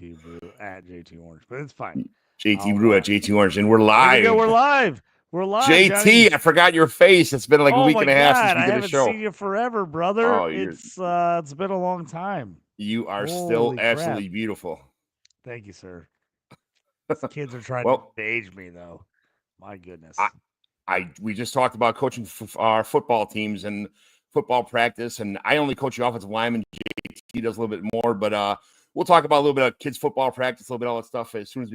JT Brew at JT Orange, but it's fine. JT Brew at JT Orange, and we're There we go. live. We're live. We're live, JT, Johnny. I forgot your face. It's been like a Oh week my and a half since God, we I did a haven't show. seen you forever, brother. Oh, It's been a long time. You are still Holy absolutely crap. beautiful. Thank you, sir. These kids are trying to Well, age me, though. My goodness. we just talked about coaching our football teams and football practice, and I only coach the offensive lineman. JT does a little bit more, but we'll talk about a little bit of kids football practice, a little bit of all that stuff as soon as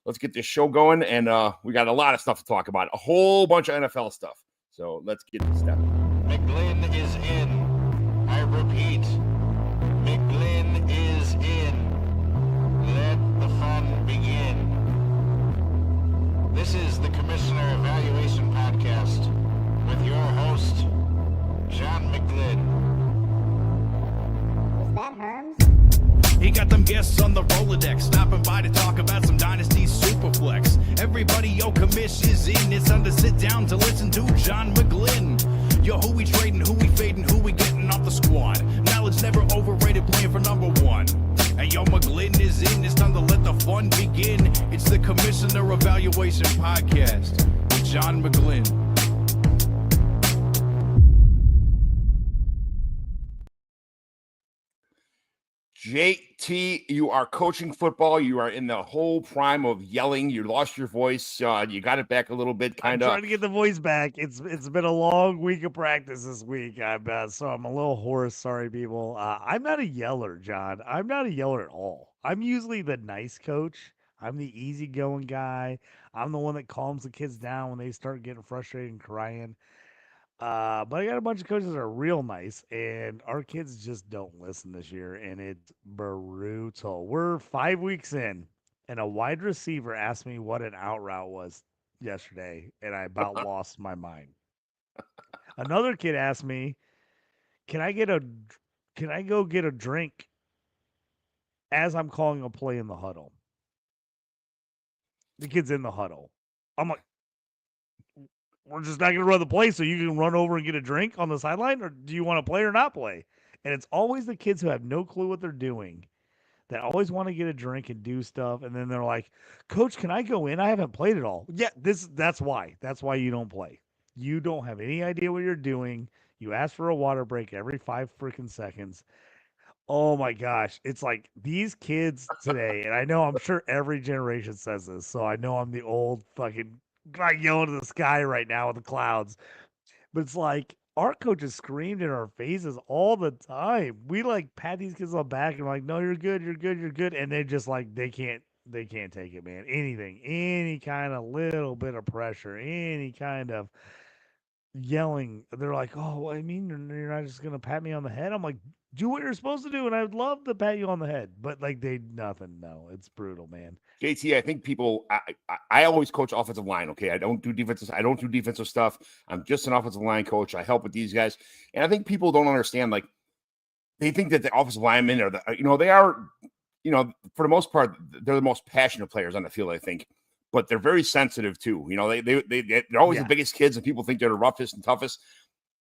let's get this show going. And we got a lot of stuff to talk about, a whole bunch of NFL stuff. So let's get this started. McGlynn is in. I repeat, McGlynn is in. Let the fun begin. This is the Commissioner Evaluation Podcast with your host, John McGlynn. Was that Herms? He got them guests on the Rolodex, stopping by to talk about some Dynasty superflex. Everybody, yo, commish is in. It's time to sit down to listen to John McGlynn. Yo, who we trading, who we fading, who we getting off the squad. Knowledge never overrated, playing for number one. And yo, McGlynn is in. It's time to let the fun begin. It's the Commissioner Evaluation Podcast with John McGlynn. JT, you are coaching football. You are in the whole prime of yelling. You lost your voice. You got it back a little bit, kind I'm of. trying to get the voice back. It's been a long week of practice this week. So I'm a little hoarse. Sorry, people. I'm not a yeller, John. I'm not a yeller at all. I'm usually the nice coach. I'm the easygoing guy. I'm the one that calms the kids down when they start getting frustrated and crying. But I got a bunch of coaches that are real nice, and our kids just don't listen this year, and it's brutal. We're 5 weeks in, and a wide receiver asked me what an out route was yesterday, and I about lost my mind. Another kid asked me, "Can I get a, can I go get a drink as I'm calling a play in the huddle?" The kid's in the huddle. I'm like, we're just not going to run the play so you can run over and get a drink on the sideline, or do you want to play or not play? And it's always the kids who have no clue what they're doing that always want to get a drink and do stuff, and then they're like, "Coach, can I go in? I haven't played at all." Yeah, that's why. That's why you don't play. You don't have any idea what you're doing. You ask for a water break every 5 freaking seconds. Oh my gosh. It's like these kids today, and I know I'm sure every generation says this, so I know I'm the old fucking guy yelling to the sky right now with the clouds. But it's like our coaches screamed in our faces all the time. We like pat these kids on the back and we're like, "No, you're good, you're good, you're good." And they just like they can't take it, man. Anything, any kind of little bit of pressure, any kind of yelling. They're like, "Oh, I mean, you're not just gonna pat me on the head." I'm like, "Do what you're supposed to do," and I'd love to pat you on the head, but like they nothing. No, it's brutal, man. JT, I think people. I always coach offensive line. Okay, I don't do defensive. I don't do defensive stuff. I'm just an offensive line coach. I help with these guys, and I think people don't understand. Like, they think that the offensive linemen are they are, for the most part, they're the most passionate players on the field. I think, but they're very sensitive too. They're always Yeah. the biggest kids, and people think they're the roughest and toughest.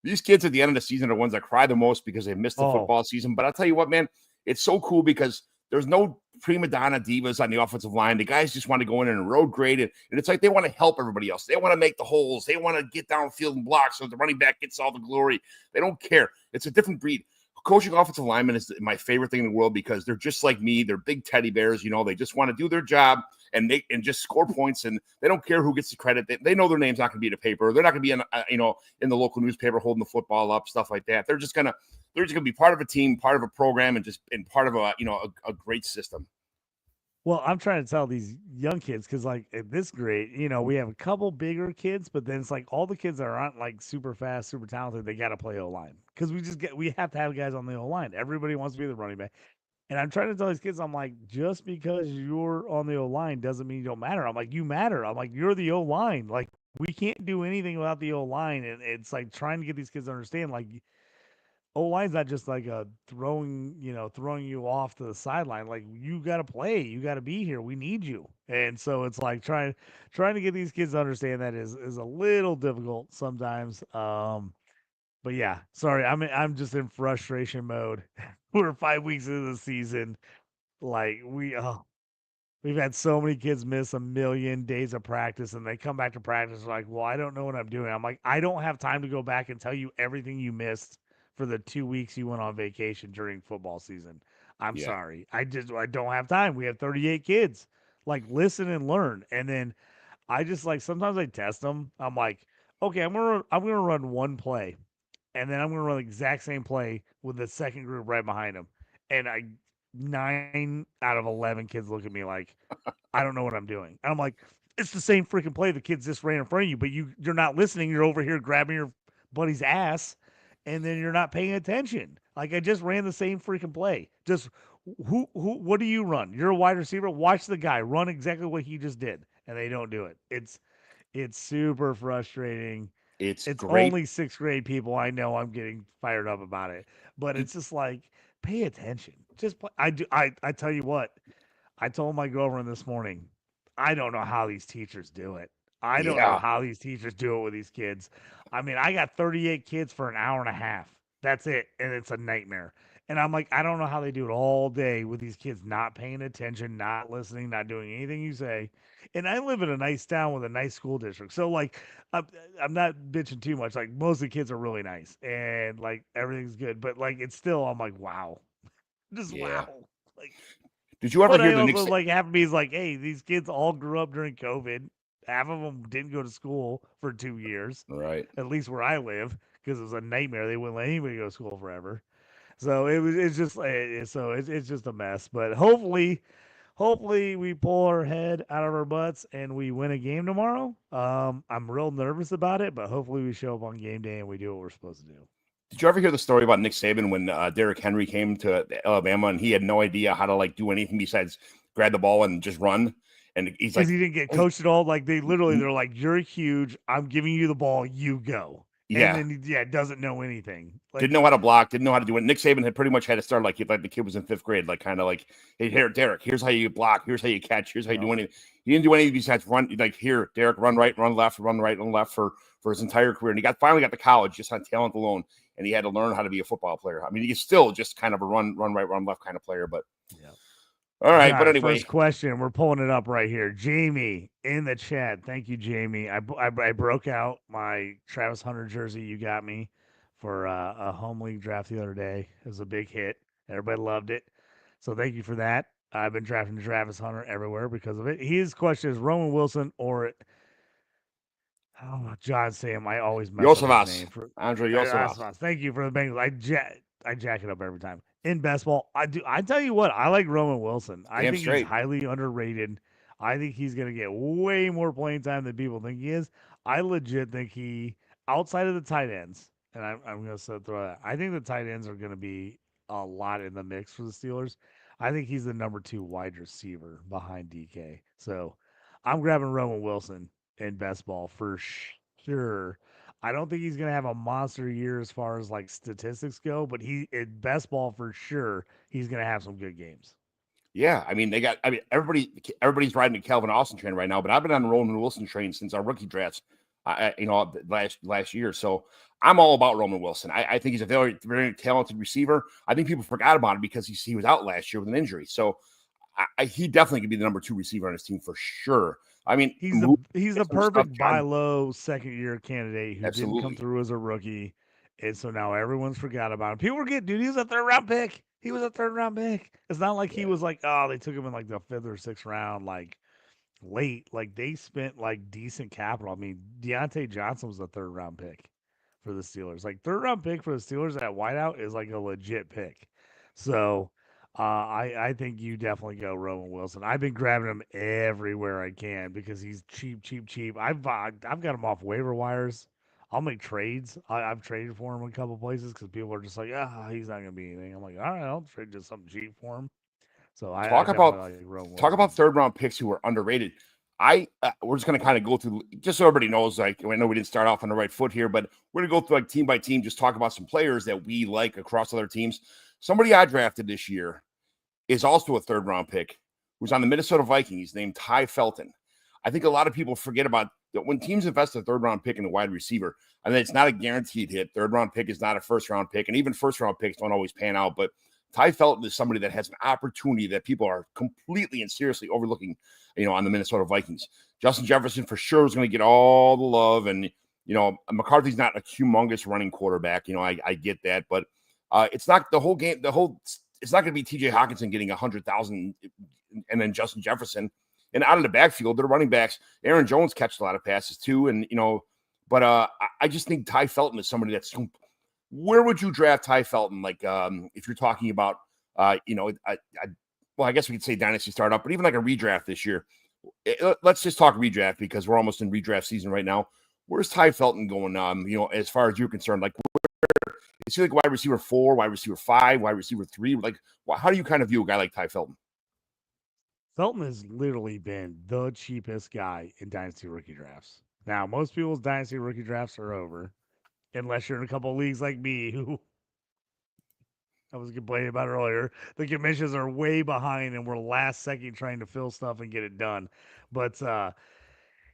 These kids at the end of the season are the ones that cry the most because they missed the Oh, football season. But I'll tell you what, man, it's so cool because there's no prima donna divas on the offensive line. The guys just want to go in and road grade it. And it's like they want to help everybody else. They want to make the holes. They want to get downfield and block so the running back gets all the glory. They don't care. It's a different breed. Coaching offensive linemen is my favorite thing in the world because they're just like me. They're big teddy bears. They just want to do their job and just score points, and they don't care who gets the credit. They know their name's not going to be in the paper. They're not going to be in the local newspaper holding the football up, stuff like that. They're just gonna be part of a team, part of a program, and part of a great system. well, I'm trying to tell these young kids because, like, at this grade, we have a couple bigger kids, but then it's like all the kids that aren't like super fast, super talented, they got to play O line because we have to have guys on the O line. Everybody wants to be the running back. And I'm trying to tell these kids, I'm like, just because you're on the O line doesn't mean you don't matter. I'm like, you matter. I'm like, you're the O line. Like, we can't do anything without the O line. And it's like trying to get these kids to understand, like, O line's not just like a throwing you off to the sideline. Like, you got to play. You got to be here. We need you. And so it's like trying to get these kids to understand that is a little difficult sometimes. But yeah, sorry, I'm just in frustration mode. We're 5 weeks into the season. Like We've had so many kids miss 1,000,000 days of practice, and they come back to practice like, well, I don't know what I'm doing. I'm like, I don't have time to go back and tell you everything you missed for the 2 weeks you went on vacation during football season. I'm Yeah. sorry. I don't have time. We have 38 kids. Like, listen and learn. And then I just like sometimes I test them. I'm like, okay, I'm gonna run one play, and then I'm gonna run the exact same play with the second group right behind them. And 9 out of 11 kids look at me like, I don't know what I'm doing. And I'm like, it's the same freaking play the kids just ran in front of you, but you're not listening. You're over here grabbing your buddy's ass, and then you're not paying attention. Like I just ran the same freaking play. Just what do you run? You're a wide receiver. Watch the guy run exactly what he just did, and they don't do it. It's super frustrating. It's It's great. only sixth grade people. I know I'm getting fired up about it, but it's just like pay attention. Just play. I tell you what. I told my girlfriend this morning, I don't know how these teachers do it. I don't know Yeah. how these teachers do it with these kids. I mean, I got 38 kids for an hour and a half. That's it. And it's a nightmare. And I'm like, I don't know how they do it all day with these kids not paying attention, not listening, not doing anything you say. And I live in a nice town with a nice school district. So, like, I'm, I'm not bitching too much. Like, most of the kids are really nice and, like, everything's good. But, like, it's still, I'm like, wow. Just Yeah. wow. Like, Did you ever but hear I the Nick? also like half of me is like, hey, these kids all grew up during COVID. Half of them didn't go to school for 2 years, Right. at least where I live, because it was a nightmare. They wouldn't let anybody go to school forever. So it's just it's just a mess. But hopefully we pull our head out of our butts and we win a game tomorrow. I'm real nervous about it, but hopefully we show up on game day and we do what we're supposed to do. Did you ever hear the story about Nick Saban when Derrick Henry came to Alabama and he had no idea how to like do anything besides grab the ball and just run? And he's like, Because he didn't get coached at all. Like they're like, you're huge. I'm giving you the ball. You go. yeah, And then doesn't know anything. Like, didn't know how to block, didn't know how to do it. Nick Saban had pretty much had to start like the kid was in 5th grade, like kind of like, hey, here, Derrick, here's how you block, here's how you catch, here's how you do anything. He didn't do anything besides run. Like here, Derrick, run right, run left, run right, run left for his entire career. And he finally got to college just on talent alone, and he had to learn how to be a football player. I mean, he's still just kind of a run right, run left kind of player, but. yeah. All right, John, but anyway. first question. We're pulling it up right here. Jamie in the chat. Thank you, Jamie. I broke out my Travis Hunter jersey you got me for a home league draft the other day. It was a big hit. Everybody loved it. So thank you for that. I've been drafting Travis Hunter everywhere because of it. His question is Roman Wilson or John Sam. I always mess up his name. Andre Yosevas. Thank you for the Bengals. I jack it up every time. In best ball, I do. I tell you what, I like Roman Wilson. I think he's highly underrated. I think he's going to get way more playing time than people think he is. I legit think he, outside of the tight ends, and I'm going to throw that. I think the tight ends are going to be a lot in the mix for the Steelers. I think he's the number 2 wide receiver behind DK. So I'm grabbing Roman Wilson in best ball for sure. I don't think he's going to have a monster year as far as like statistics go, but he in best ball for sure, he's going to have some good games. Yeah, I mean everybody's riding the Calvin Austin train right now, but I've been on the Roman Wilson train since our rookie drafts, last year. So I'm all about Roman Wilson. I think he's a very, very talented receiver. I think people forgot about him because he was out last year with an injury. So he definitely could be the number 2 receiver on his team for sure. I mean, he's the perfect buy low second year candidate who Absolutely. didn't come through as a rookie, and so now everyone's forgot about him. People were getting, dude, he was a 3rd round pick. He was a 3rd round pick. It's not like he was like, oh, they took him in like the 5th or 6th round, like late. Like they spent like decent capital. I mean, Deontay Johnson was a 3rd round pick for the Steelers. Like 3rd round pick for the Steelers at wideout is like a legit pick. So I think you definitely go Roman Wilson. I've been grabbing him everywhere I can because he's cheap. I've got him off waiver wires. I'll make trades. I've traded for him in a couple places because people are just like, he's not gonna be anything. I'm like, all right, I'll trade just something cheap for him. So talk about 3rd round picks who are underrated. We're just gonna kind of go through just so everybody knows. Like, I know we didn't start off on the right foot here, but we're gonna go through like team by team, just talk about some players that we like across other teams. Somebody I drafted this year is also a 3rd round pick who's on the Minnesota Vikings named Ty Felton. I think a lot of people forget about that when teams invest a 3rd round pick in a wide receiver. I mean, it's not a guaranteed hit. 3rd round pick is not a 1st round pick, and even 1st round picks don't always pan out. But Ty Felton is somebody that has an opportunity that people are completely and seriously overlooking, on the Minnesota Vikings. Justin Jefferson for sure is going to get all the love. And, McCarthy's not a humongous running quarterback. I get that. But it's not the whole game. It's not going to be TJ Hawkinson getting 100,000 and then Justin Jefferson. And out of the backfield, their running backs, Aaron Jones catches a lot of passes too. And, but I just think Ty Felton is somebody that's – where would you draft Ty Felton? Like if you're talking about, I guess we could say dynasty startup, but even like a redraft this year. Let's just talk redraft because we're almost in redraft season right now. Where's Ty Felton going, as far as you're concerned? Like, is he like wide receiver 4, wide receiver 5, wide receiver 3? Like, how do you kind of view a guy like Ty Felton? Felton has literally been the cheapest guy in dynasty rookie drafts. Now, most people's dynasty rookie drafts are over, unless you're in a couple of leagues like me, who I was complaining about earlier. The commissions are way behind, and we're last second trying to fill stuff and get it done. But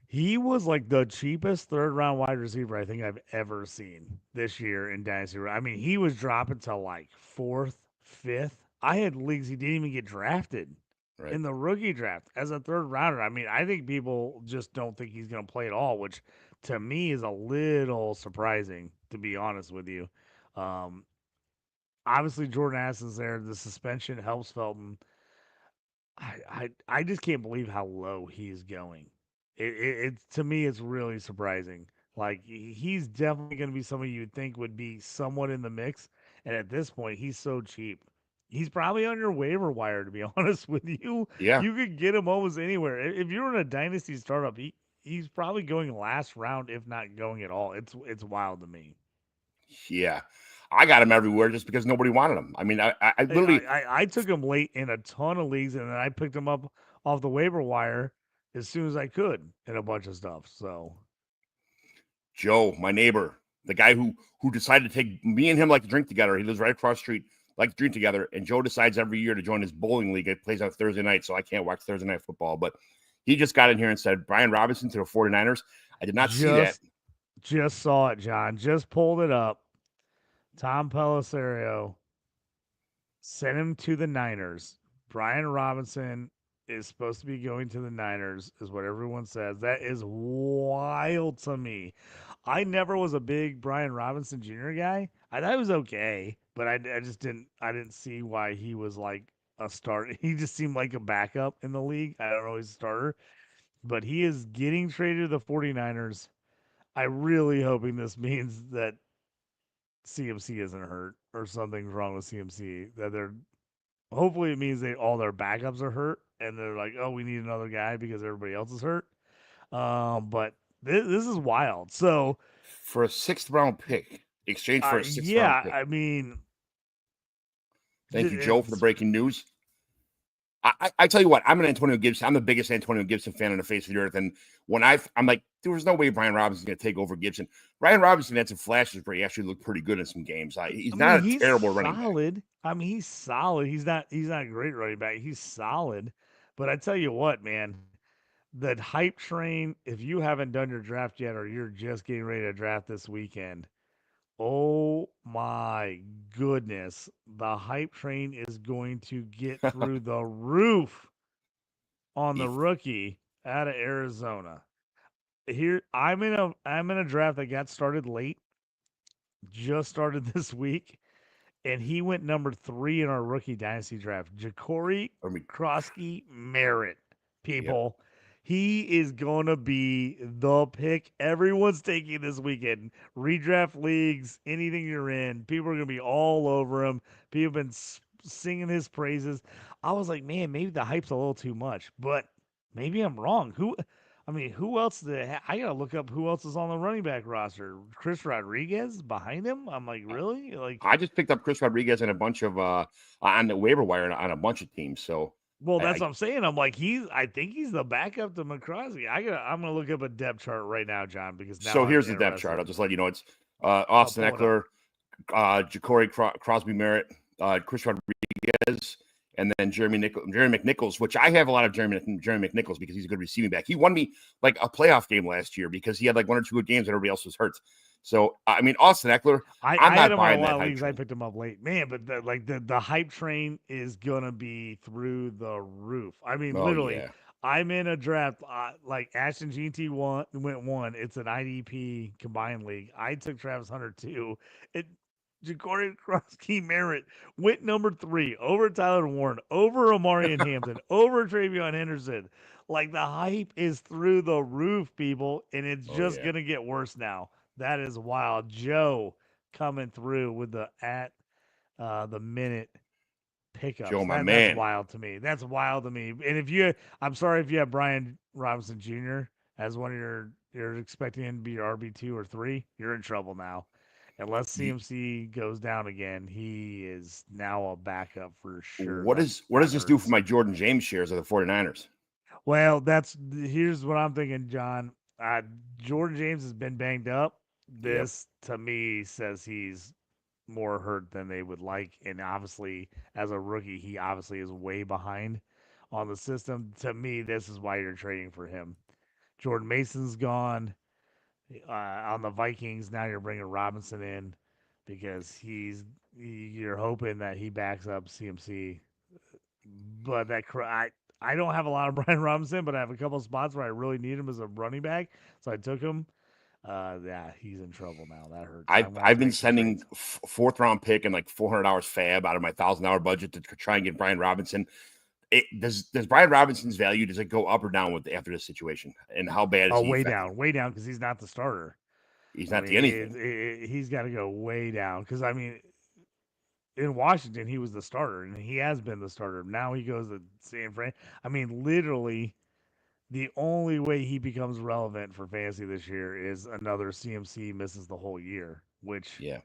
he was like the cheapest third-round wide receiver I think I've ever seen this year in dynasty. I mean, he was dropping to like 4th, 5th. I had leagues he didn't even get drafted. Right. In the rookie draft as a third rounder. I mean, I think people just don't think he's going to play at all, which to me is a little surprising, to be honest with you. Obviously, Jordan Addison's there. The suspension helps Felton. I just can't believe how low he's going. It to me, it's really surprising. Like, he's definitely going to be somebody you'd think would be somewhat in the mix. And at this point, he's so cheap. He's probably on your waiver wire, to be honest with you. Yeah. You could get him almost anywhere. If you're in a dynasty startup, he's probably going last round, if not going at all. It's wild to me. Yeah. I got him everywhere just because nobody wanted him. I mean, I literally... I took him late in a ton of leagues, and then I picked him up off the waiver wire as soon as I could in a bunch of stuff. So, Joe, my neighbor, the guy who decided to take me and him like to drink together. He lives right across the street. Like to drink together, and Joe decides every year to join his bowling league. It plays on Thursday night, so I can't watch Thursday night football. But he just got in here and said, Brian Robinson to the 49ers. I did not see that. Just saw it, John. Just pulled it up. Tom Pelissero sent him to the Niners. Brian Robinson is supposed to be going to the Niners, is what everyone says. That is wild to me. I never was a big Brian Robinson Jr. guy. I thought he was okay, but I just didn't see why he was like a starter. He just seemed like a backup in the league. I don't know, he's a starter. But he is getting traded to the 49ers. I'm really hoping this means that CMC isn't hurt or something's wrong with CMC. Hopefully it means all their backups are hurt and they're like, oh, we need another guy because everybody else is hurt. But this is wild. So for a 6th round pick, exchange for a 6th round pick. I mean, thank you, Joe, for the breaking news. I tell you what, I'm the biggest Antonio Gibson fan on the face of the earth. And when I'm like, there was no way Brian Robinson's going to take over Gibson. Brian Robinson had some flashes where he actually looked pretty good in some games. He's not a terrible running back. I mean, he's solid. He's not a great running back. He's solid. But I tell you what, man, the hype train, if you haven't done your draft yet or you're just getting ready to draft this weekend, oh my goodness, the hype train is going to get through the roof on the rookie out of Arizona. Here, I'm in a draft that got started late, just started this week, and he went number 3 in our rookie dynasty draft. Ja'Cory Krosky Merritt, people. Yep. He is going to be the pick everyone's taking this weekend. Redraft leagues, anything you're in, people are going to be all over him. People have been singing his praises. I was like, man, maybe the hype's a little too much, but maybe I'm wrong. Who else? I got to look up who else is on the running back roster. Chris Rodriguez behind him? I'm like, really? Like, I just picked up Chris Rodriguez and a bunch of on the waiver wire on a bunch of teams. So. Well, that's what I'm saying. I'm like, I think he's the backup to McCrosky. I'm gonna look up a depth chart right now, John, because now here's the depth chart. I'll just let you know it's Austin Eckler, Ja'Cory Crosby Merritt, Chris Rodriguez, and then Jeremy McNichols, which I have a lot of Jeremy McNichols because he's a good receiving back. He won me like a playoff game last year because he had like 1 or 2 good games and everybody else was hurt. So I mean, Austin Eckler, I I'm had not him on a buying lot that of hype leagues. I train. picked him up late, man. But the hype train is gonna be through the roof. I mean, Oh literally, yeah, I'm in a draft like Ashton GT went one. It's an IDP combined league. I took Travis Hunter two. It Jacory Krosky Merritt went number 3 over Tyler Warren, over Amarian Hampton, over Travion Henderson. Like the hype is through the roof, people, and it's oh just yeah. gonna get worse now. That is wild. Joe coming through with the minute Joe, pickups. my That's man. wild to me. That's wild to me. And I'm sorry if you have Brian Robinson Jr. as one of you're expecting him to be your RB2 or 3, you're in trouble now. Unless Ye- CMC goes down again, he is now a backup for sure. What does That this do for hurts. my Jordan James shares of the 49ers? Well, here's what I'm thinking, John. Jordan James has been banged up. Yep. This to me says he's more hurt than they would like, and obviously, as a rookie, he obviously is way behind on the system. To me, this is why you're trading for him. Jordan Mason's gone on the Vikings. Now you're bringing Robinson in because you're hoping that he backs up CMC, but I don't have a lot of Brian Robinson, but I have a couple spots where I really need him as a running back, so I took him. Yeah, he's in trouble now. That hurts. I'm gonna have I've to been make some sending trades. fourth round pick and like $400 fab out of my $1,000 budget to try and get Brian Robinson. Does Brian Robinson's value, does it go up or down with after this situation? And how bad is Oh, he affected? way down, because he's not the starter. He's I not mean, the anything. he's got to go way down because I mean, in Washington he was the starter and he has been the starter. Now he goes to San Fran. I mean, literally, the only way he becomes relevant for fantasy this year is another CMC misses the whole year, which Yeah.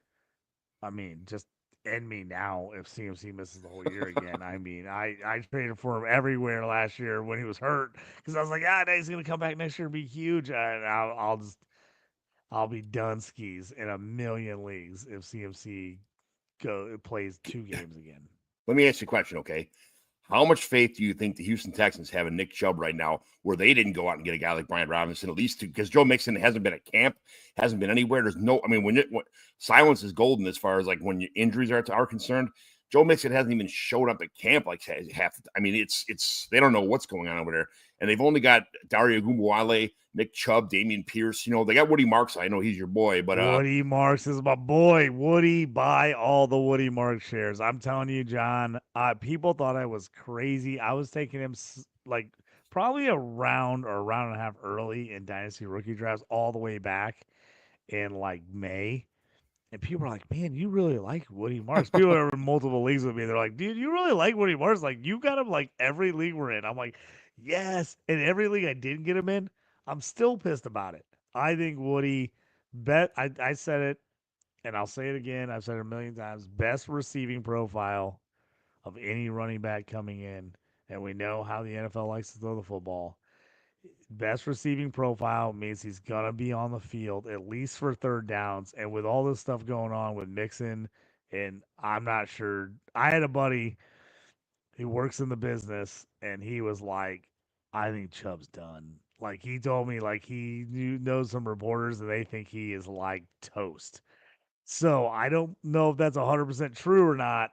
I mean, just end me now if CMC misses the whole year again. I mean, I traded for him everywhere last year when he was hurt because I was like, he's gonna come back next year and be huge. And I'll be done skis in a million leagues if CMC plays 2 games again. Let me ask you a question, okay? How much faith do you think the Houston Texans have in Nick Chubb right now, where they didn't go out and get a guy like Brian Robinson, at least because Joe Mixon hasn't been at camp, hasn't been anywhere. There's no, I mean, when silence is golden as far as like when injuries are concerned. Joe Mixon hasn't even showed up at camp like half. I mean, it's they don't know what's going on over there, and they've only got Dario Gumbuale, Nick Chubb, Damian Pierce. You know, they got Woody Marks. I know he's your boy, but Woody Marks is my boy. Woody, buy all the Woody Marks shares. I'm telling you, John. People thought I was crazy. I was taking him like probably a round or a round and a half early in Dynasty rookie drafts, all the way back in like May. And people are like, man, you really like Woody Marks. People are in multiple leagues with me. They're like, dude, you really like Woody Marks. Like, you got him like every league we're in. I'm like, yes. And every league I didn't get him in, I'm still pissed about it. I think Woody, I said it, and I'll say it again. I've said it a million times. Best receiving profile of any running back coming in. And we know how the NFL likes to throw the football. Best receiving profile means he's gonna be on the field at least for third downs. And with all this stuff going on with Mixon, and I'm not sure. I had a buddy who works in the business, and he was like, "I think Chubb's done." Like he told me, like he knows some reporters, and they think he is like toast. So I don't know if that's 100% true or not.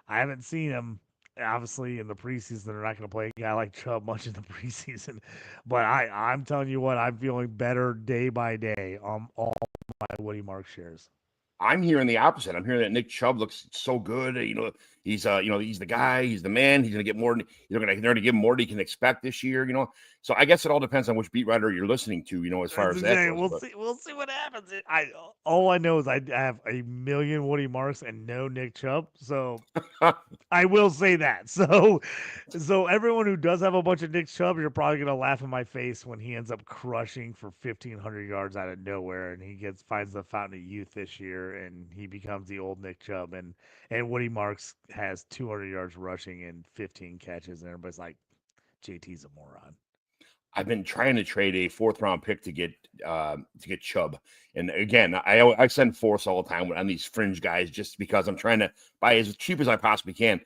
I haven't seen him. Obviously, in the preseason, they're not going to play a guy like Chubb much in the preseason. But I'm telling you what, I'm feeling better day by day on all my Woody Mark shares. I'm hearing the opposite. I'm hearing that Nick Chubb looks so good. He's he's the guy. He's the man. He's going to get more. They're going to give him more than he can expect this year. So I guess it all depends on which beat writer you're listening to. As far as that goes. We'll see what happens. All I know is I have a million Woody Marks and no Nick Chubb. So I will say that. So everyone who does have a bunch of Nick Chubb, you're probably gonna laugh in my face when he ends up crushing for 1,500 yards out of nowhere, and he finds the fountain of youth this year, and he becomes the old Nick Chubb, and Woody Marks has 200 yards rushing and 15 catches, and everybody's like, JT's a moron. I've been trying to trade a fourth round pick to get Chubb, and again, I send force all the time on these fringe guys just because I'm trying to buy as cheap as I possibly can.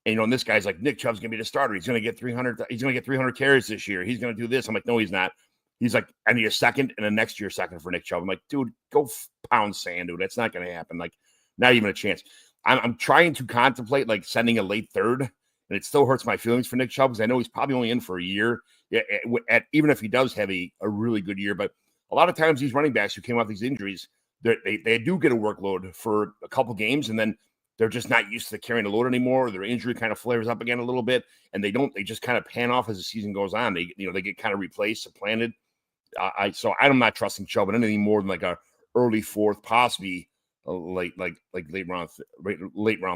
And this guy's like, Nick Chubb's gonna be the starter. He's gonna get 300. He's gonna get 300 carries this year. He's gonna do this. I'm like, no, he's not. He's like, I need a second and a next year second for Nick Chubb. I'm like, dude, go pound sand, dude. That's not going to happen. Like, not even a chance. I'm trying to contemplate like sending a late third, and it still hurts my feelings for Nick Chubb because I know he's probably only in for a year. Yeah, even if he does have a really good year, but a lot of times these running backs who came off these injuries, they do get a workload for a couple games, and then they're just not used to carrying the load anymore. Or their injury kind of flares up again a little bit, and they just kind of pan off as the season goes on. They get kind of replaced, supplanted. So I'm not trusting Chubb in anything more than like a early fourth, possibly late round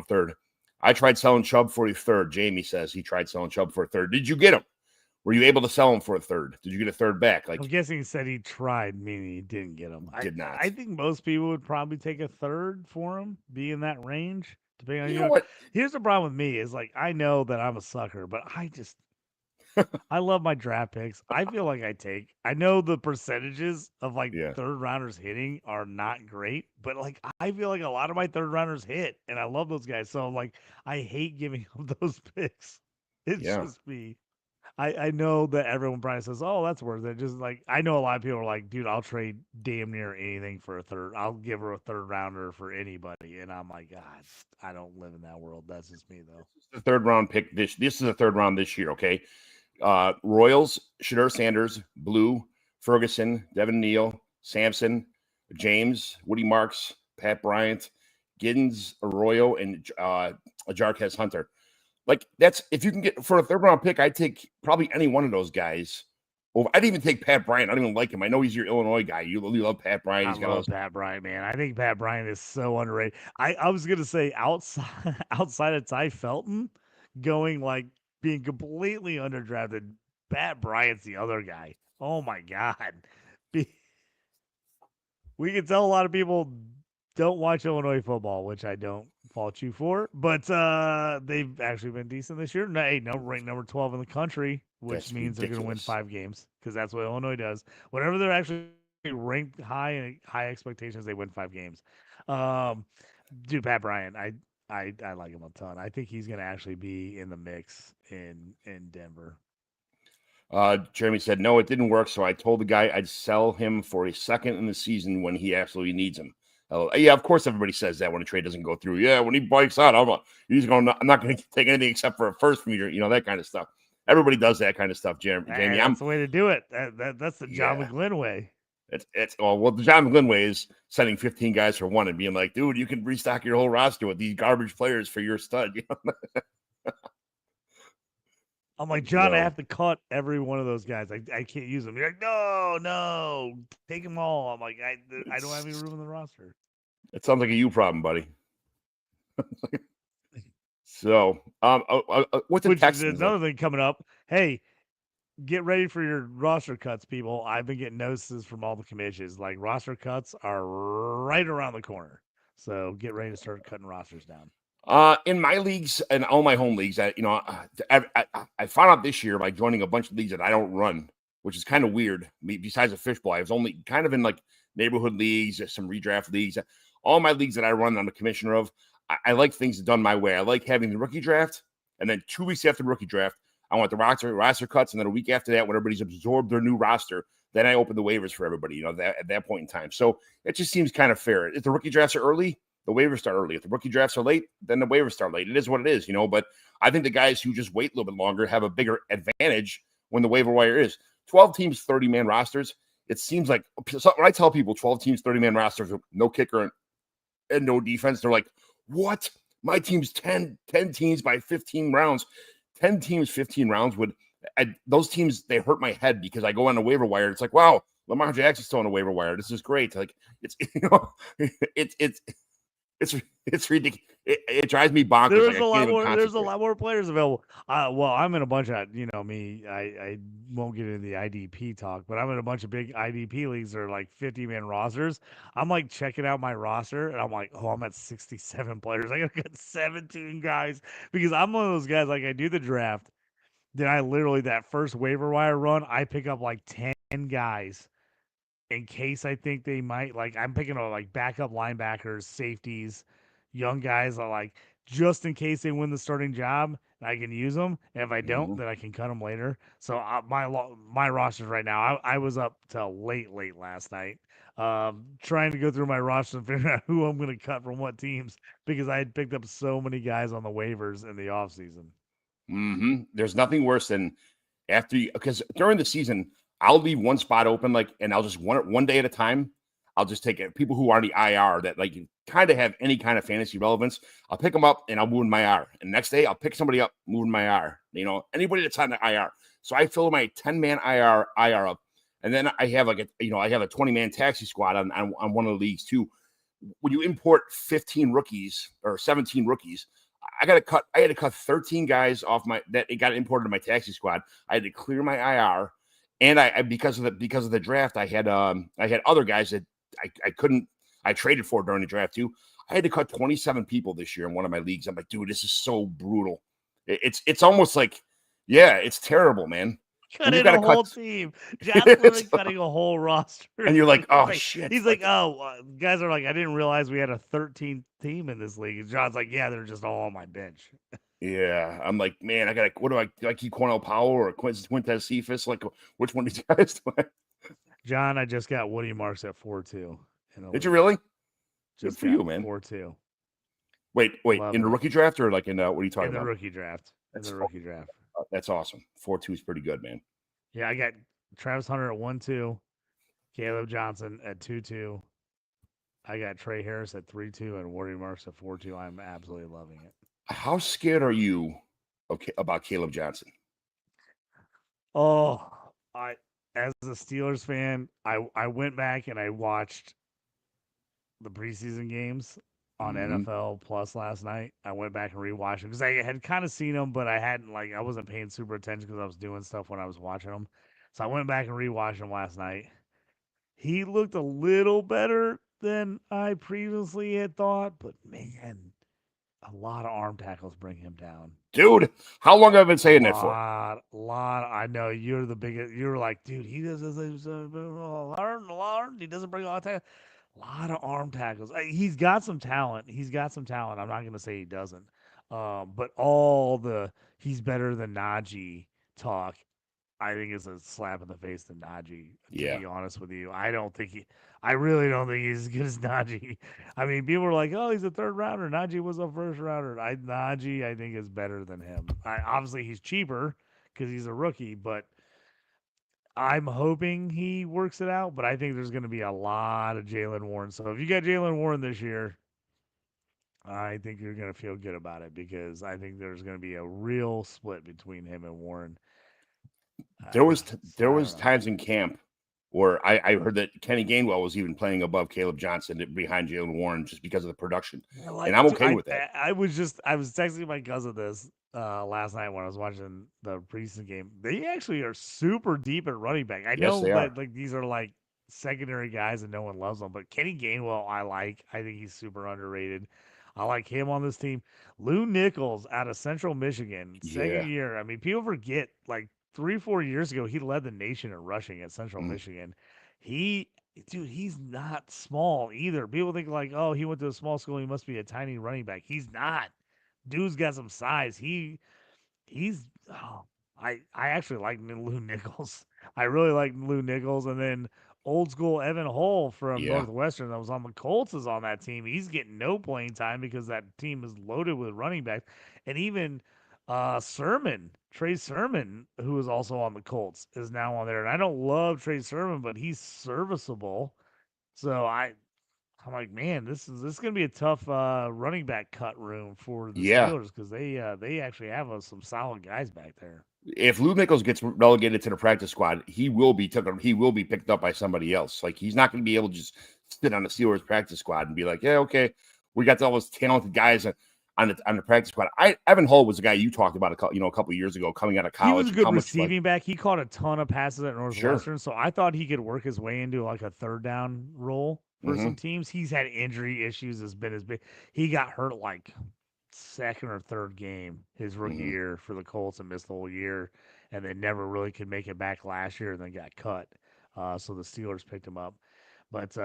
third. I tried selling Chubb for a third. Jamie says he tried selling Chubb for a third. Did you get him? Were you able to sell him for a third? Did you get a third back? Like, I'm guessing he said he tried, meaning he didn't get him. Did not. I think most people would probably take a third for him, be in that range. Depending on you know what? Here's the problem with me is like I know that I'm a sucker, but I love my draft picks. I feel like I know the percentages of like third rounders hitting are not great, but like I feel like a lot of my third rounders hit, and I love those guys. So like I hate giving up those picks. It's just me. I know that everyone probably says, "Oh, that's worth it." Just like I know a lot of people are like, "Dude, I'll trade damn near anything for a third. I'll give her a third rounder for anybody." And I'm like, God, I don't live in that world. That's just me, though. This is the third round pick. This is a third round this year. Okay, Royals: Shadur Sanders, Blue, Ferguson, Devin Neal, Sampson, James, Woody Marks, Pat Bryant, Giddens, Arroyo, and Jarquez Hunter. Like that's if you can get for a third round pick, I'd take probably any one of those guys. Well, I'd even take Pat Bryant. I don't even like him. I know he's your Illinois guy. You love Pat Bryant. I love Pat Bryant, man. I think Pat Bryant is so underrated. I was gonna say outside of Ty Felton going like being completely underdrafted, Pat Bryant's the other guy. Oh my God. We can tell a lot of people don't watch Illinois football, which I don't fault you for, but they've actually been decent this year. Ranked number 12 in the country, which means they're going to win 5 games because that's what Illinois does. Whenever they're actually ranked high and high expectations, they win 5 games. Dude, Pat Bryant, I like him a ton. I think he's going to actually be in the mix in Denver. Jeremy said, no, it didn't work. So I told the guy I'd sell him for a second in the season when he absolutely needs him. Yeah, of course, everybody says that when a trade doesn't go through. Yeah, when he bikes out, I'm not going to take anything except for a first from you, that kind of stuff. Everybody does that kind of stuff, Jamie. That's the way to do it. That's the John McGlynn way. The John McGlynn way is sending 15 guys for one and being like, dude, you can restock your whole roster with these garbage players for your stud. I'm like, John, I have to cut every one of those guys. I can't use them. You're like, no, take them all. I'm like, I don't have any room in the roster. It sounds like a you problem, buddy. So, what's the Texans? Another thing coming up. Hey, get ready for your roster cuts, people. I've been getting notices from all the commissions. Like roster cuts are right around the corner. So get ready to start cutting rosters down. In my leagues and all my home leagues, I found out this year by joining a bunch of leagues that I don't run, which is kind of weird. Besides a fishbowl, I was only kind of in like neighborhood leagues, some redraft leagues. All my leagues that I run, I'm a commissioner of. I like things done my way. I like having the rookie draft, and then 2 weeks after the rookie draft, I want the roster cuts, and then a week after that, when everybody's absorbed their new roster, then I open the waivers for everybody. At that point in time. So it just seems kind of fair. If the rookie drafts are early, the waivers start early. If the rookie drafts are late, then the waivers start late. It is what it is, But I think the guys who just wait a little bit longer have a bigger advantage when the waiver wire is 12 teams, 30-man rosters. It seems like when I tell people 12 teams, 30-man rosters with no kicker and no defense, they're like, what? My team's 10 teams by 15 rounds. 10 teams, 15 rounds those teams, they hurt my head because I go on the waiver wire. It's like, wow, Lamar Jackson's still on the waiver wire. This is great. Like it's ridiculous. It drives me bonkers. There's a lot more players available. Well, I'm in a bunch of, me. I won't get into the IDP talk, but I'm in a bunch of big IDP leagues that are like 50-man rosters. I'm like checking out my roster, and I'm like, oh, I'm at 67 players. I gotta get 17 guys because I'm one of those guys. Like I do the draft, then I literally that first waiver wire run, I pick up like 10 guys. In case I think they might, like, I'm picking up like backup linebackers, safeties, young guys are like, just in case they win the starting job. I can use them. And if I don't, Mhm. then I can cut them later. So my rosters right now, I was up till late last night, trying to go through my roster and figure out who I'm going to cut from what teams because I had picked up so many guys on the waivers in the offseason. There's nothing worse than after you, because during the season, I'll leave one spot open, like, and I'll just one day at a time. I'll just take it. People who are on the IR that like kind of have any kind of fantasy relevance. I'll pick them up and I'll move in my IR. And next day I'll pick somebody up, move in my IR. You know, anybody that's on the IR. So I fill my 10-man IR up, and then I have I have a 20-man taxi squad on one of the leagues too. When you import 15 rookies or 17 rookies, I had to cut 13 guys off that it got imported to my taxi squad. I had to clear my IR, and I because of the draft, I had other guys that I couldn't. I traded for during the draft too. I had to cut 27 people this year in one of my leagues. I'm like, dude, this is so brutal. It's almost like, yeah, it's terrible, man. Cut in a whole team. John's literally cutting a whole roster. And you're like, oh shit. He's like, guys are like, I didn't realize we had a 13th team in this league. And John's like, yeah, they're just all on my bench. Yeah, I'm like, man, I gotta. What do I keep Cornell Powell or Quintez Cephas? Like, which one of these guys do I? John, I just got Woody Marks at 4-2. Did you really? Just good for you, man. 4-2. Wait, in the rookie draft or like in what are you talking about? In the rookie draft. That's awesome. 4-2 is pretty good, man. Yeah, I got Travis Hunter at 1-2, Caleb Johnson at 2-2. I got Trey Harris at 3-2 and Woody Marks at 4-2. I'm absolutely loving it. How scared are you about Caleb Johnson? Oh, as a Steelers fan, I went back and I watched the preseason games on NFL Plus last night. I went back and rewatched them because I had kind of seen them, but I wasn't paying super attention because I was doing stuff when I was watching them. So I went back and rewatched them last night. He looked a little better than I previously had thought, but man, a lot of arm tackles bring him down. Dude, how long have I been saying that for? A lot. I know you're the biggest. You're like, dude, he doesn't learn. He doesn't bring a lot of arm tackles. He's got some talent. I'm not going to say he doesn't. But he's better than Najee talk, I think is a slap in the face to Najee. To be honest with you, I really don't think he's as good as Najee. I mean, people were like, "Oh, he's a third rounder. Najee was a first rounder." Najee, I think, is better than him. Obviously, he's cheaper because he's a rookie, but I'm hoping he works it out. But I think there's going to be a lot of Jaylen Warren. So if you got Jaylen Warren this year, I think you're going to feel good about it because I think there's going to be a real split between him and Warren. There was times in camp where I heard that Kenny Gainwell was even playing above Caleb Johnson behind Jaylen Warren just because of the production, and I'm okay with that. I was texting my cousin this last night when I was watching the preseason game. They actually are super deep at running back. I know that like these are like secondary guys and no one loves them, but Kenny Gainwell I think he's super underrated. I like him on this team. Lou Nichols out of Central Michigan, second year. I mean, people forget like 3-4 years ago, he led the nation in rushing at Central Michigan. He's not small either. People think like, oh, he went to a small school, he must be a tiny running back. He's not. Dude's got some size. I actually like Lou Nichols. I really like Lou Nichols, and then old school Evan Hull from Northwestern that was on the Colts is on that team. He's getting no playing time because that team is loaded with running backs, and even Trey Sermon, who is also on the Colts, is now on there. And I don't love Trey Sermon, but he's serviceable. So I'm like, man, this is going to be a tough running back cut room for the Steelers because they actually have some solid guys back there. If Lou Nichols gets relegated to the practice squad, he will be picked up by somebody else. Like he's not going to be able to just sit on the Steelers practice squad and be like, yeah, okay, we got all those talented guys on the practice squad. Evan Hull was a guy you talked about a couple of years ago coming out of college. He was a good receiving back. He caught a ton of passes at Northwestern, so I thought he could work his way into like a third down role for some teams. He's had injury issues. Has been as big. He got hurt like second or third game his rookie year for the Colts and missed the whole year, and then never really could make it back last year and then got cut. So the Steelers picked him up, but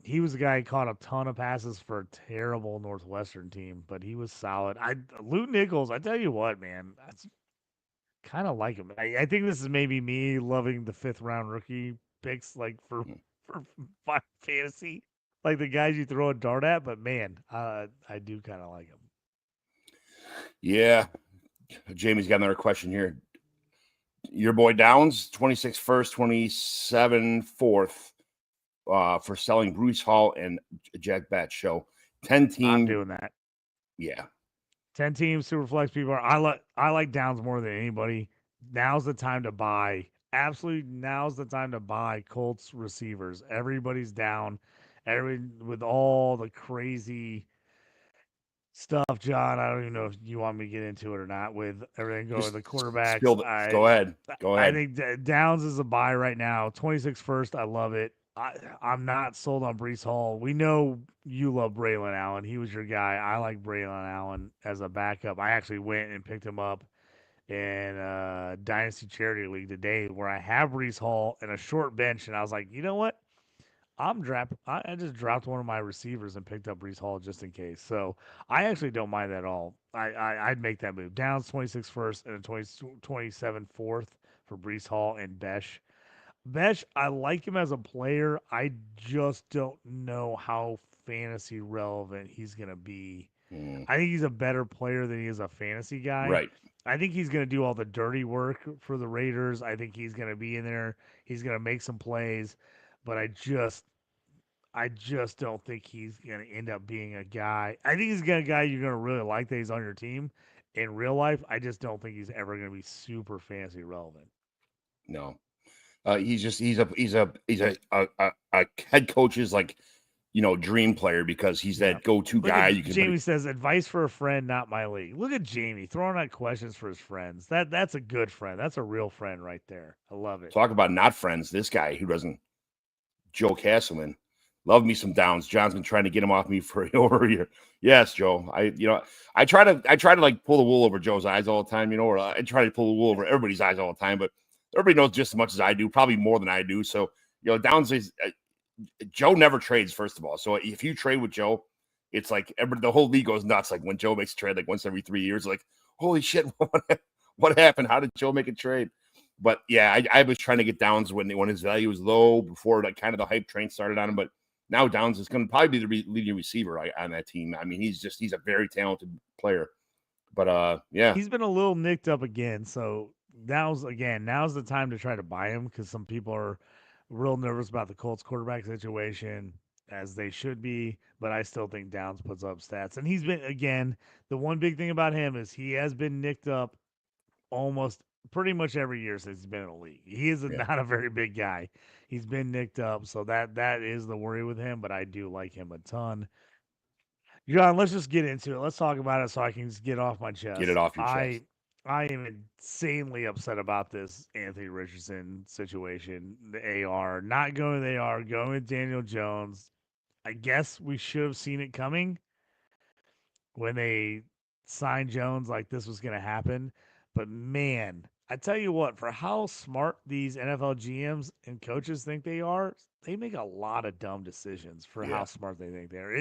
he was the guy who caught a ton of passes for a terrible Northwestern team, but he was solid. Lou Nichols, I tell you what, man, that's kind of like him. I think this is maybe me loving the 5th round rookie picks, like for fantasy, like the guys you throw a dart at. But man, I do kind of like him. Yeah. Jamie's got another question here. Your boy Downs, 26 first, 27 fourth for selling Bruce Hall and Jack Bat show. 10 team. I'm doing that. Yeah. 10 teams, super flex people. I like Downs more than anybody. Now's the time to buy. Absolutely, now's the time to buy Colts receivers. Everybody's down. With all the crazy stuff, John. I don't even know if you want me to get into it or not. With everything going with the quarterbacks, Go ahead. I think Downs is a buy right now. 26 first. I love it. I'm not sold on Brees Hall. We know you love Braylon Allen. He was your guy. I like Braylon Allen as a backup. I actually went and picked him up in Dynasty Charity League today, where I have Brees Hall and a short bench, and I was like, you know what? I just dropped one of my receivers and picked up Brees Hall just in case. So I actually don't mind that at all. I'd make that move. Downs 26 first and a 27 fourth for Brees Hall and Besh. Besh, I like him as a player. I just don't know how fantasy relevant he's going to be. I think he's a better player than he is a fantasy guy. Right. I think he's going to do all the dirty work for the Raiders. I think he's going to be in there. He's going to make some plays, but I just don't think he's going to end up being a guy. I think he's a guy you're going to really like that he's on your team. In real life, I just don't think he's ever going to be super fantasy relevant. No. He's a head coach's dream player because he's that go-to guy. Jamie says advice for a friend, not my league. Look at Jamie throwing out questions for his friends. That's a good friend. That's a real friend right there. I love it. Talk about not friends. This guy who doesn't. Joe Castleman, love me some Downs. John's been trying to get him off me for over a year. Yes, Joe. I try to like pull the wool over Joe's eyes all the time. Or I try to pull the wool over everybody's eyes all the time, but everybody knows just as much as I do, probably more than I do. So, Downs is Joe never trades, first of all. So if you trade with Joe, it's like the whole league goes nuts. Like when Joe makes a trade, like once every 3 years, like, holy shit, what happened? How did Joe make a trade? But yeah, I was trying to get Downs when his value was low before kind of the hype train started on him. But now Downs is going to probably be the leading receiver on that team. I mean, he's a very talented player. But yeah, he's been a little nicked up again. So now's the time to try to buy him because some people are real nervous about the Colts quarterback situation, as they should be. But I still think Downs puts up stats, and he's been, again, the one big thing about him is he has been nicked up almost pretty much every year since he's been in the league. He is not a very big guy. He's been nicked up, so that is the worry with him. But I do like him a ton. John, let's just get into it. Let's talk about it so I can just get off my chest. Get it off your chest. I am insanely upset about this Anthony Richardson situation. The AR, not going with AR, going with Daniel Jones. I guess we should have seen it coming when they signed Jones, like this was going to happen. But man, I tell you what, for how smart these NFL GMs and coaches think they are, they make a lot of dumb decisions for how smart they think they are.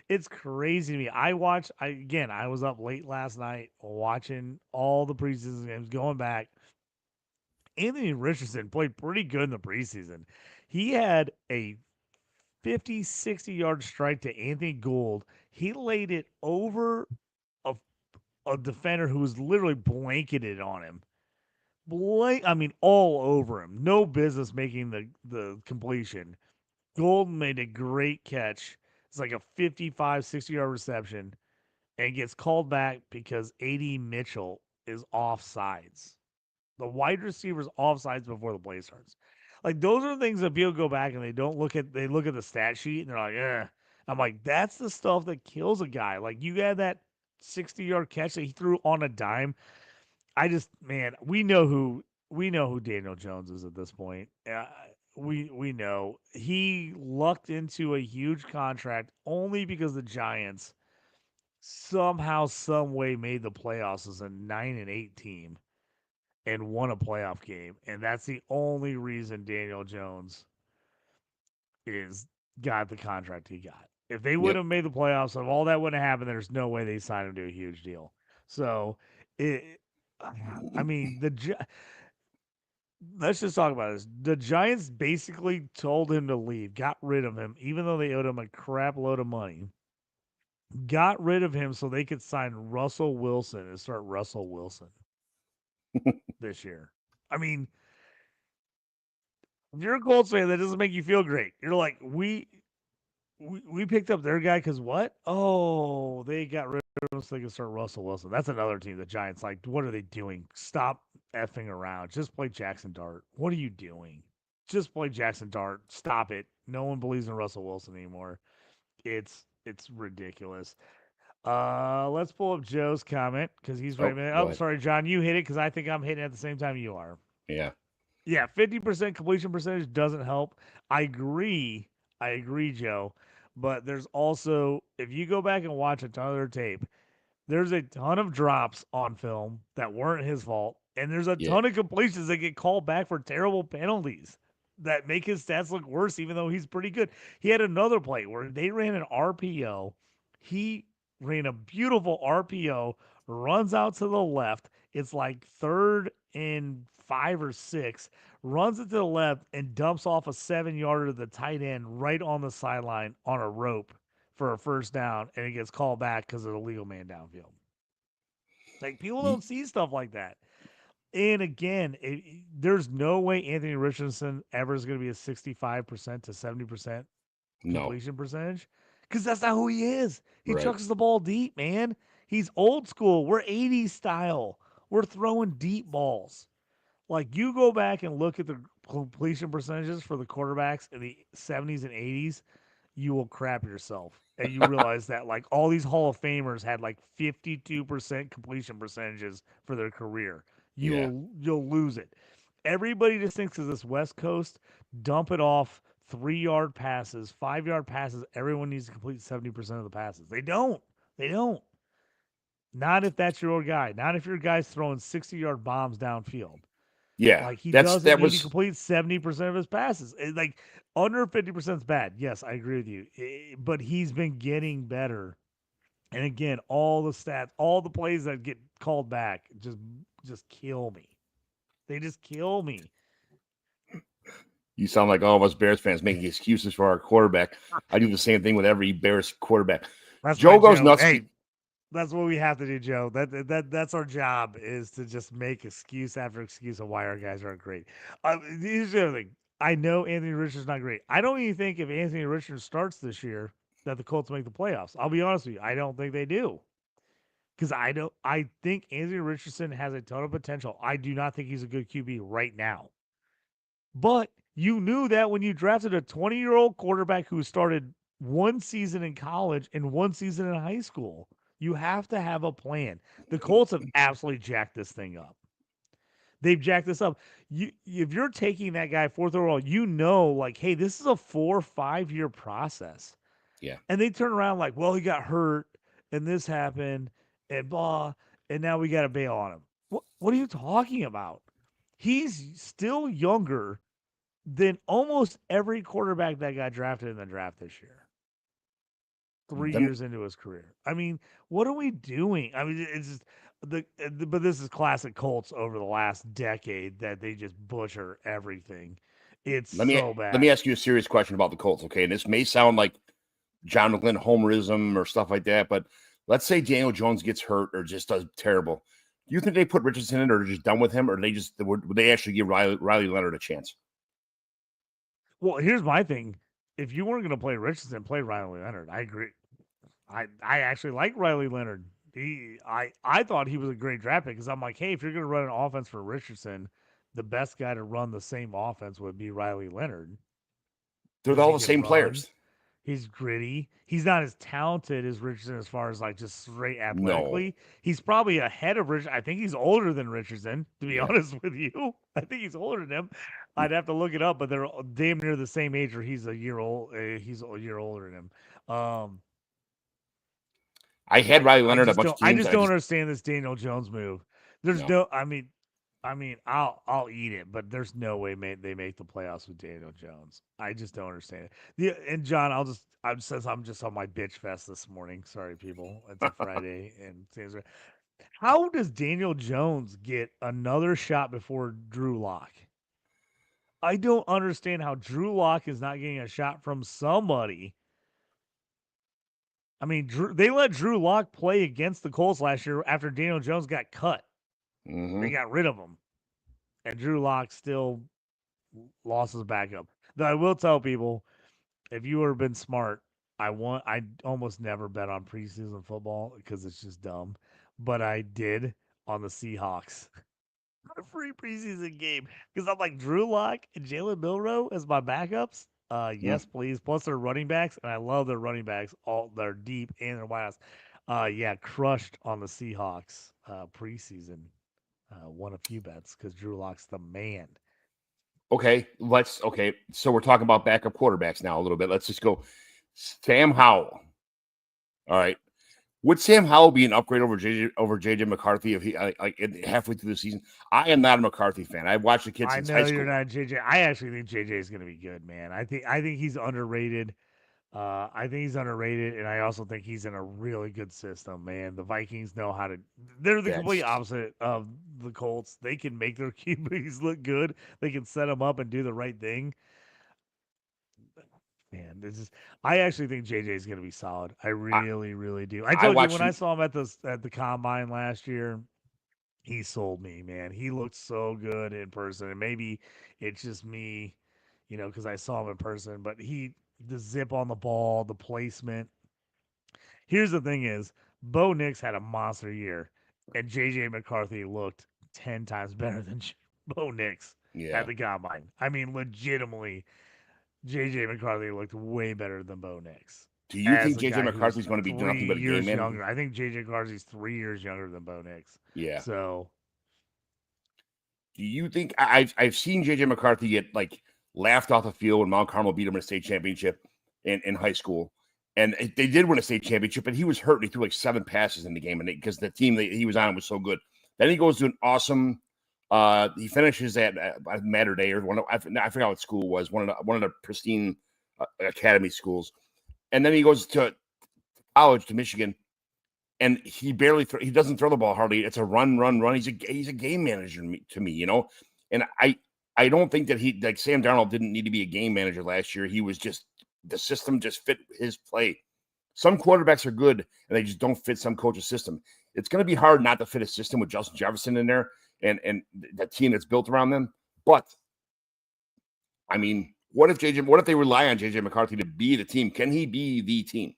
It's crazy to me. I was up late last night watching all the preseason games, going back. Anthony Richardson played pretty good in the preseason. He had a 50, 60-yard strike to Anthony Gould. He laid it over a defender who was literally blanketed on him. All over him. No business making the completion. Gould made a great catch. It's like a 55, 60-yard reception, and gets called back because A.D. Mitchell is offsides. The wide receiver's offsides before the play starts. Like, those are things that people go back and they look at the stat sheet and they're like, eh. I'm like, that's the stuff that kills a guy. Like, you had that 60-yard catch that he threw on a dime. We know who Daniel Jones is at this point. We know he lucked into a huge contract only because the Giants somehow, some way made the playoffs as a 9-8 team and won a playoff game, and that's the only reason Daniel Jones is got the contract he got. If they would have made the playoffs, if all that wouldn't have happened, there's no way they signed him to a huge deal. So, I mean, let's just talk about this. The Giants basically told him to leave, got rid of him, even though they owed him a crap load of money. Got rid of him so they could sign Russell Wilson and start Russell Wilson this year. I mean, if you're a Colts fan, that doesn't make you feel great. You're like, we picked up their guy because what? Oh, they got rid of him so they could start Russell Wilson. That's another team. The Giants, like, what are they doing? Stop effing around. Just play Jackson Dart. What are you doing? Just play Jackson Dart. Stop it. No one believes in Russell Wilson anymore. It's ridiculous. Let's pull up Joe's comment because he's right. I'm sorry, John. You hit it because I think I'm hitting it at the same time you are. Yeah. Yeah, 50% completion percentage doesn't help. I agree, Joe. But there's also, if you go back and watch a ton of their tape, there's a ton of drops on film that weren't his fault. And there's a ton of completions that get called back for terrible penalties that make his stats look worse, even though he's pretty good. He had another play where they ran an RPO. He ran a beautiful RPO, runs out to the left. It's like 3rd and 5 or 6, runs it to the left and dumps off a 7-yarder to the tight end right on the sideline on a rope for a first down, and it gets called back because of the legal man downfield. Like, people don't see stuff like that. And again, there's no way Anthony Richardson ever is going to be a 65% to 70% completion percentage because that's not who he is. He chucks the ball deep, man. He's old school. We're 80s style. We're throwing deep balls. Like, you go back and look at the completion percentages for the quarterbacks in the 70s and 80s, you will crap yourself. And you realize that, like, all these Hall of Famers had like 52% completion percentages for their career. You'll lose it. Everybody just thinks of this West Coast, dump it off 3-yard passes, 5-yard passes. Everyone needs to complete 70% of the passes. They don't. Not if that's your guy. Not if your guy's throwing 60-yard bombs downfield. Yeah, like he doesn't need to complete 70% of his passes. Like, under 50% is bad. Yes, I agree with you. But he's been getting better. And again, all the stats, all the plays that get called back just kill me. They just kill me. You sound like all of us Bears fans making excuses for our quarterback. I do the same thing with every Bears quarterback. Joe goes nuts. Hey, that's what we have to do, Joe. That's our job, is to just make excuse after excuse of why our guys aren't great. Here's the other thing. I know Anthony Richardson's not great. I don't even think if Anthony Richards starts this year that the Colts make the playoffs. I'll be honest with you. I don't think they do. Because I think Anthony Richardson has a ton of potential. I do not think he's a good QB right now. But you knew that when you drafted a 20-year-old quarterback who started one season in college and one season in high school. You have to have a plan. The Colts have absolutely jacked this thing up. They've jacked this up. If you're taking that guy 4th overall, you know, like, hey, this is a 4 or 5 year process. Yeah. And they turn around like, well, he got hurt and this happened and blah, and now we got to bail on him. What are you talking about? He's still younger than almost every quarterback that got drafted in the draft this year. 3 years into his career. I mean, what are we doing? I mean, it's just but this is classic Colts over the last decade that they just butcher everything. It's so bad. Let me ask you a serious question about the Colts, okay? And this may sound like John McGlynn homerism or stuff like that, but let's say Daniel Jones gets hurt or just does terrible. Do you think they put Richardson in, or just done with him, or would they actually give Riley Leonard a chance? Well, here's my thing. If you weren't going to play Richardson, play Riley Leonard. I agree. I actually like Riley Leonard. I thought he was a great draft pick because I'm like, hey, if you're going to run an offense for Richardson, the best guy to run the same offense would be Riley Leonard. They're all the same players. He's gritty. He's not as talented as Richardson as far as like just straight athletically. No. He's probably ahead of Richardson. I think he's older than Richardson, to be honest with you. I think he's older than him. I'd have to look it up, but they're damn near the same age, or he's a year old. He's a year older than him. I had Riley Leonard a bunch of teams. I just don't understand this Daniel Jones move. There's no I mean, I mean, I'll eat it, but there's no way they make the playoffs with Daniel Jones. I just don't understand it. And John, I'm just on my bitch fest this morning. Sorry, people. It's a Friday, and how does Daniel Jones get another shot before Drew Lock? I don't understand how Drew Lock is not getting a shot from somebody. I mean, they let Drew Lock play against the Colts last year after Daniel Jones got cut. Mm-hmm. They got rid of him, and Drew Lock still lost his backup. Though I will tell people, if you have been smart, I almost never bet on preseason football because it's just dumb. But I did on the Seahawks. A free preseason game because I'm like Drew Lock and Jalen Milroe as my backups. Yes, please. Plus they're running backs, and I love their running backs. All they're deep and they're wideouts. Yeah, crushed on the Seahawks preseason. Won a few bets because Drew Lock's the man. Okay, so we're talking about backup quarterbacks now a little bit. Let's just go Sam Howell. All right. Would Sam Howell be an upgrade over JJ McCarthy if he halfway through the season? I am not a McCarthy fan. I've watched the kid since high school. You're not JJ. I actually think JJ is going to be good, man. I think he's underrated. I think he's underrated, and I also think he's in a really good system, man. The Vikings know how to. They're the complete opposite of the Colts. They can make their QBs look good. They can set them up and do the right thing. Man, I actually think JJ is going to be solid. I really do. I told you when I saw him at the combine last year, he sold me, man. He looked so good in person, and maybe it's just me, because I saw him in person. But the zip on the ball, the placement. Here's the thing: is Bo Nix had a monster year, and JJ McCarthy looked 10 times better than Bo Nix at the combine. I mean, legitimately. JJ McCarthy looked way better than Bo Nix. Do you think JJ McCarthy is going to be nothing but a game manager? Younger? I think JJ McCarthy's 3 years younger than Bo Nix. Yeah. So, do you think I've seen JJ McCarthy get laughed off the field when Mount Carmel beat him in a state championship in high school, and they did win a state championship, but he was hurt and he threw 7 passes in the game, and because the team that he was on was so good. Then he goes to an awesome. He finishes at Mater Dei or I forgot what school it was, one of the pristine academy schools, and then he goes to college to Michigan, and he he doesn't throw the ball hardly. It's a run. He's a game manager to me, and I don't think that Sam Darnold didn't need to be a game manager last year. He was just the system just fit his play. Some quarterbacks are good and they just don't fit some coach's system. It's going to be hard not to fit a system with Justin Jefferson in there. And the team that's built around them. But I mean, what if they rely on JJ McCarthy to be the team? Can he be the team?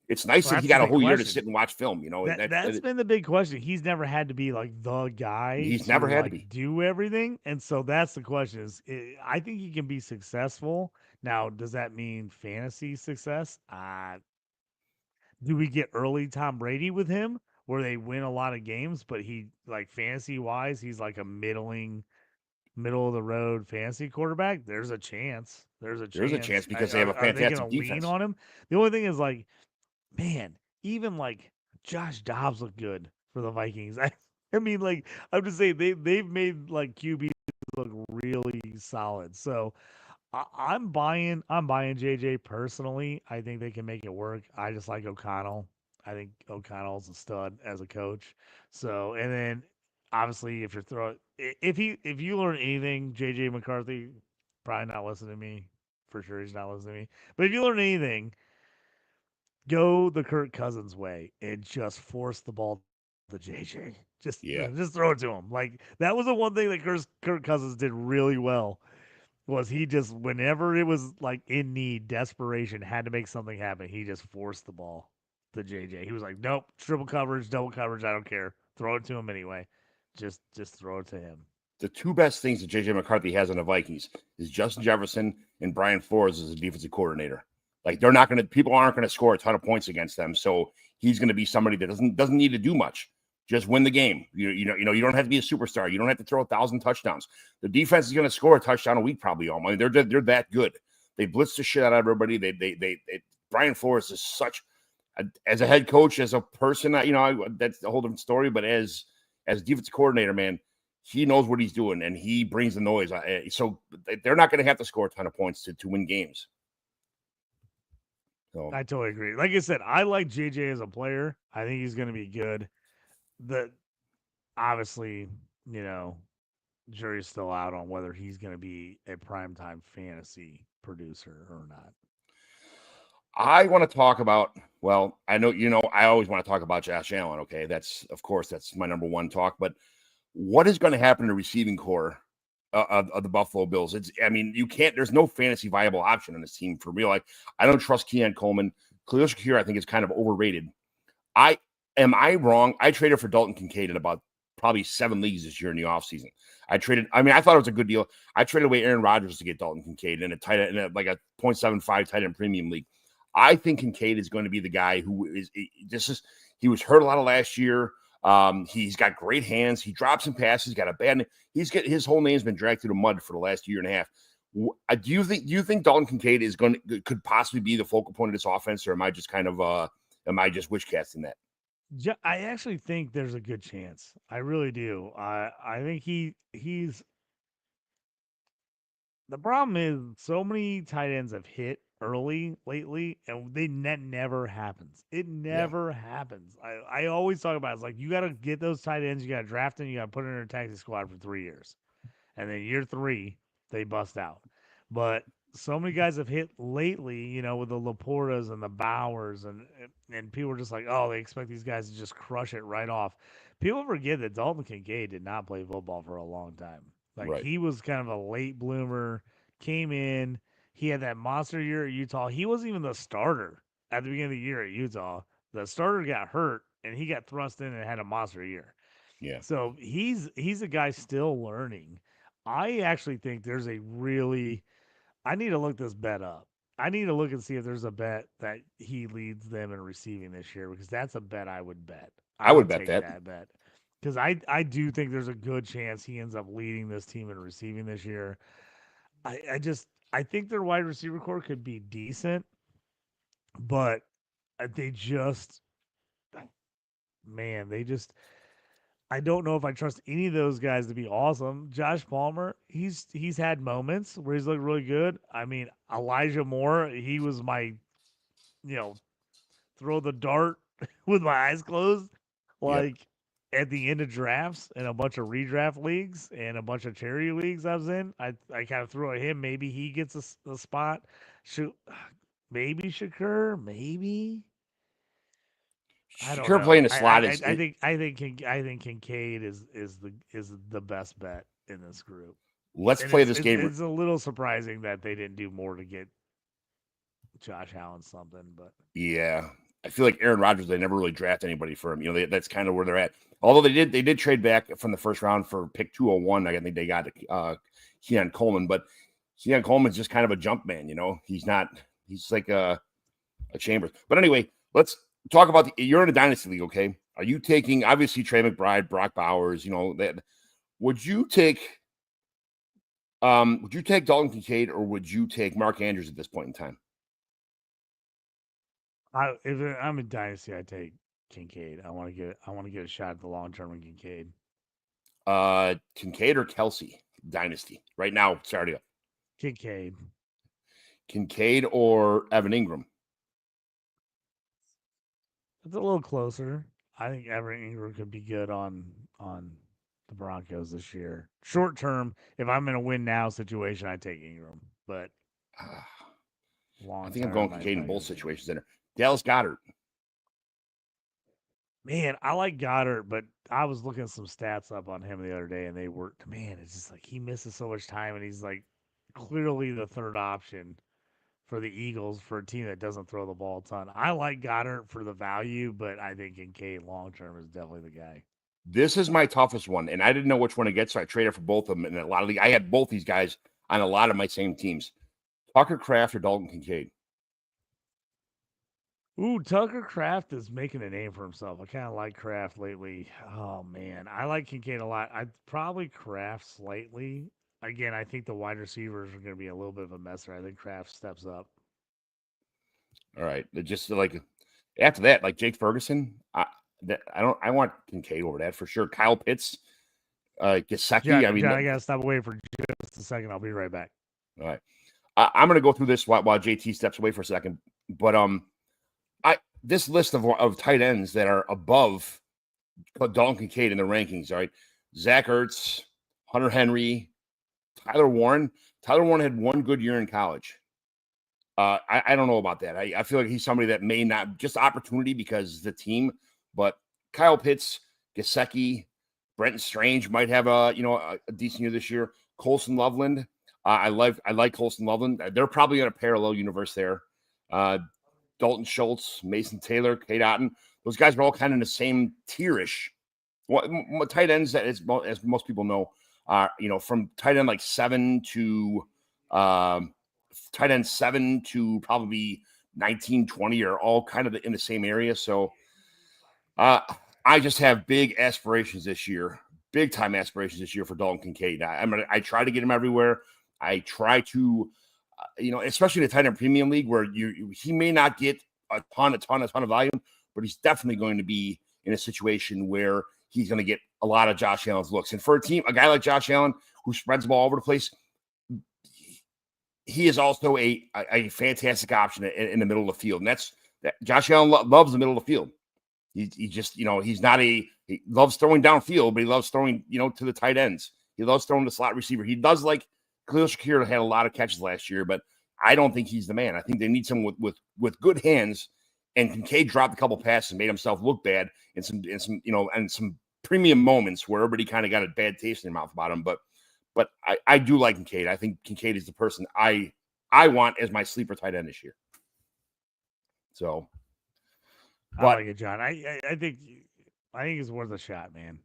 It's nice that he got a whole year to sit and watch film. That's been the big question. He's never had to be the guy. He's never had to be do everything, and so that's the question. I think he can be successful. Now, does that mean fantasy success? Do we get early Tom Brady with him? Where they win a lot of games, but he fantasy wise, he's like a middle of the road fantasy quarterback. There's a chance. There's a chance because they have a fantastic defense. Lean on him. The only thing is man, even Josh Dobbs looked good for the Vikings. I mean, I'm just saying they've made QBs look really solid. So I'm buying JJ personally. I think they can make it work. I just like O'Connell. I think O'Connell's a stud as a coach. So, and then obviously if you learn anything, JJ McCarthy probably not listening to me. For sure he's not listening to me. But if you learn anything, go the Kirk Cousins way and just force the ball to JJ. Just throw it to him. That was the one thing that Kirk Cousins did really well. Was he just whenever it was in need, desperation, had to make something happen, he just forced the ball to JJ. He was like, nope, triple coverage, double coverage, I don't care. Throw it to him anyway. Just throw it to him. The 2 best things that JJ McCarthy has on the Vikings is Justin Jefferson and Brian Flores as a defensive coordinator. People aren't going to score a ton of points against them. So he's going to be somebody that doesn't need to do much. Just win the game. You don't have to be a superstar. You don't have to throw 1,000 touchdowns. The defense is going to score a touchdown a week probably. I mean, they're that good. They blitz the shit out of everybody. Brian Flores is such as a head coach, as a person, that's a whole different story. But as a defensive coordinator, man, he knows what he's doing, and he brings the noise. So they're not going to have to score a ton of points to win games. So I totally agree. Like I said, I like JJ as a player. I think he's going to be good. Obviously, jury's still out on whether he's going to be a primetime fantasy producer or not. I want to talk about, well, I know, I always want to talk about Josh Allen. Okay. That's my number one talk, but what is going to happen to the receiving core of the Buffalo Bills? There's no fantasy viable option on this team for real. Like, I don't trust Keon Coleman. Khalil Shakir, I think, is kind of overrated. Am I wrong? I traded for Dalton Kincaid in about probably 7 leagues this year in the offseason. I thought it was a good deal. I traded away Aaron Rodgers to get Dalton Kincaid in a 0.75 tight end premium league. I think Kincaid is going to be the guy who he was hurt a lot of last year. He's got great hands. He drops some passes. Got a bad. His whole name's been dragged through the mud for the last year and a half. Do you think Dalton Kincaid could possibly be the focal point of this offense, or am I just wish casting that? I actually think there's a good chance. I really do. I think he's. The problem is so many tight ends have hit early lately, and that never happens. It never happens. I always talk about it's like you got to get those tight ends, you got to draft them, you got to put them in a taxi squad for 3 years, and then year 3 they bust out. But so many guys have hit lately, with the Laportas and the Bowers, and people are just like, oh, they expect these guys to just crush it right off. People forget that Dalton Kincaid did not play football for a long time. Right. He was kind of a late bloomer, came in. He had that monster year at Utah. He wasn't even the starter at the beginning of the year at Utah. The starter got hurt, and he got thrust in and had a monster year. Yeah. So he's a guy still learning. I actually think there's I need to look this bet up. I need to look and see if there's a bet that he leads them in receiving this year, because that's a bet I would bet. I would take bet that bet. Because I do think there's a good chance he ends up leading this team in receiving this year. I think their wide receiver core could be decent, but they just, I don't know if I trust any of those guys to be awesome. Josh Palmer, he's had moments where he's looked really good. Elijah Moore, he was my, throw the dart with my eyes closed, at the end of drafts and a bunch of redraft leagues and a bunch of charity leagues I was in. I kind of threw at him. Maybe he gets a spot. Maybe Shakur. Maybe. I don't know. Playing the slot I think Kincaid is the best bet in this group. Let's play this game. It's a little surprising that they didn't do more to get Josh Allen something, but yeah, I feel like Aaron Rodgers, they never really draft anybody for him. That's kind of where they're at. Although they did trade back from the first round for pick 201. I think they got Keon Coleman, but Keon Coleman's just kind of a jump man. He's like a Chambers. But anyway, let's talk about you're in a dynasty league, okay? Are you taking, obviously, Trey McBride, Brock Bowers, that would you take Dalton Kincaid, or would you take Mark Andrews at this point in time? If I'm in dynasty, I take Kincaid. I want to get a shot at the long term in Kincaid. Kincaid or Kelsey dynasty right now. Sorry. Kincaid or Evan Ingram. It's a little closer. I think Evan Ingram could be good on the Broncos this year. Short term, if I'm in a win now situation, I take Ingram. But long I think I'm going Kincaid in both situations in there. Dallas Goedert. Man, I like Goddard, but I was looking some stats up on him the other day, and they were, it's just like he misses so much time, and he's like clearly the third option for the Eagles for a team that doesn't throw the ball a ton. I like Goddard for the value, but I think Kincaid long term is definitely the guy. This is my toughest one, and I didn't know which one to get, so I traded for both of them. And I had both these guys on a lot of my same teams. Tucker Kraft or Dalton Kincaid? Ooh, Tucker Kraft is making a name for himself. I kind of like Kraft lately. Oh, man. I like Kincaid a lot. I'd probably Kraft slightly. Again, I think the wide receivers are going to be a little bit of a mess there. I think Kraft steps up. All right. Just like after that, like Jake Ferguson, I want Kincaid over that for sure. Kyle Pitts, Gesicki. I mean, John, I gotta stop away for just a second. I'll be right back. all right. I'm going to go through this while JT steps away for a second. But this list of tight ends that are above Dalton Kincaid in the rankings, all right? Zach Ertz, Hunter Henry, Tyler Warren. Tyler Warren had one good year in college. I don't know about that. I feel like he's somebody that may not, just opportunity because the team, but Kyle Pitts, Gesicki, Brenton Strange might have a decent year this year. Colson Loveland. I like Colson Loveland. They're probably in a parallel universe there. Dalton Schultz, Mason Taylor, Kate Otten. Those guys are all kind of in the same tierish. What tight ends that as most people know are from tight end like 7 to tight end 7 to probably 19, 20 are all kind of in the same area. So I just have big aspirations this year, big time aspirations this year for Dalton Kincaid. I try to get him everywhere. I try to, especially in the tight end premium league where he may not get a ton of volume, but he's definitely going to be in a situation where he's going to get a lot of Josh Allen's looks. And for a guy like Josh Allen who spreads the ball over the place, he is also a fantastic option in the middle of the field. And that Josh Allen loves the middle of the field. He just, he loves throwing downfield, but he loves throwing, to the tight ends. He loves throwing the slot receiver. He does like Khalil Shakir had a lot of catches last year, but I don't think he's the man. I think they need someone with good hands. And Kincaid dropped a couple passes and made himself look bad in some premium moments where everybody kind of got a bad taste in their mouth about him. But I do like Kincaid. I think Kincaid is the person I want as my sleeper tight end this year. So, I like it, John. I think it's worth a shot, man.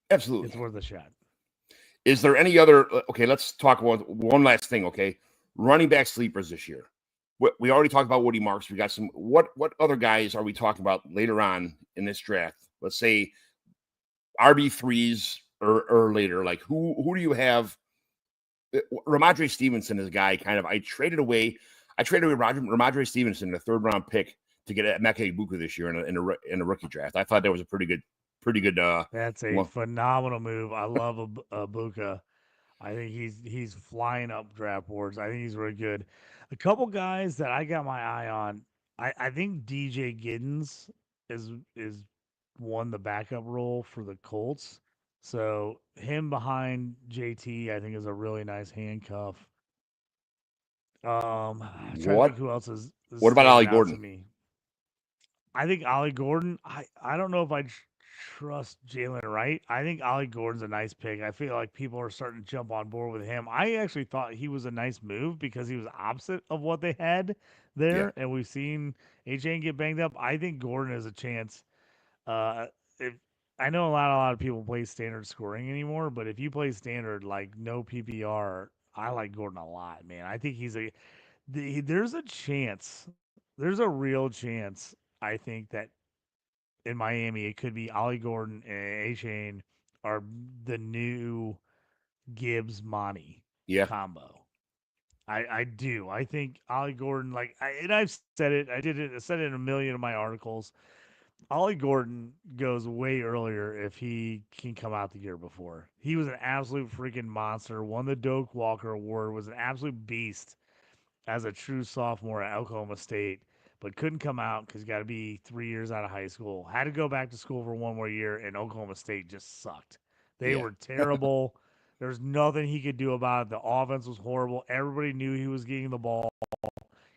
Absolutely, it's worth a shot. Is there any other? Okay, let's talk about one last thing. Okay, running back sleepers this year. We already talked about Woody Marks. We got some. What other guys are we talking about later on in this draft? Let's say RB3s or later. Like who do you have? Ramondre Stevenson is a guy I traded away Ramondre Stevenson in a 3rd round pick to get at Emeka Egbuka this year in a rookie draft. I thought that was a pretty good. That's a phenomenal move. I love Egbuka. I think he's flying up draft boards. I think he's really good. A couple guys that I got my eye on. I think DJ Giddens is won the backup role for the Colts. So him behind JT, I think, is a really nice handcuff. I'm trying to think who else is what about Ollie Gordon? To me. I think Ollie Gordon. I don't know if I trust Jalen Wright. I think Ollie Gordon's a nice pick. I feel like people are starting to jump on board with him. I actually thought he was a nice move because he was opposite of what they had there, and we've seen HN get banged up. I think Gordon has a chance. If I know a lot of people play standard scoring anymore, but if you play standard like no PPR, I like Gordon a lot, man. I think there's a chance. There's a real chance. I think that in Miami, it could be Ollie Gordon and A-Chain are the new Gibbs Monty combo. I do. I think Ollie Gordon, and I've said it. I said it in a million of my articles. Ollie Gordon goes way earlier if he can come out the year before. He was an absolute freaking monster. Won the Doak Walker Award. Was an absolute beast as a true sophomore at Oklahoma State, but couldn't come out because he's got to be 3 years out of high school. Had to go back to school for one more year, and Oklahoma State just sucked. They were terrible. There's nothing he could do about it. The offense was horrible. Everybody knew he was getting the ball.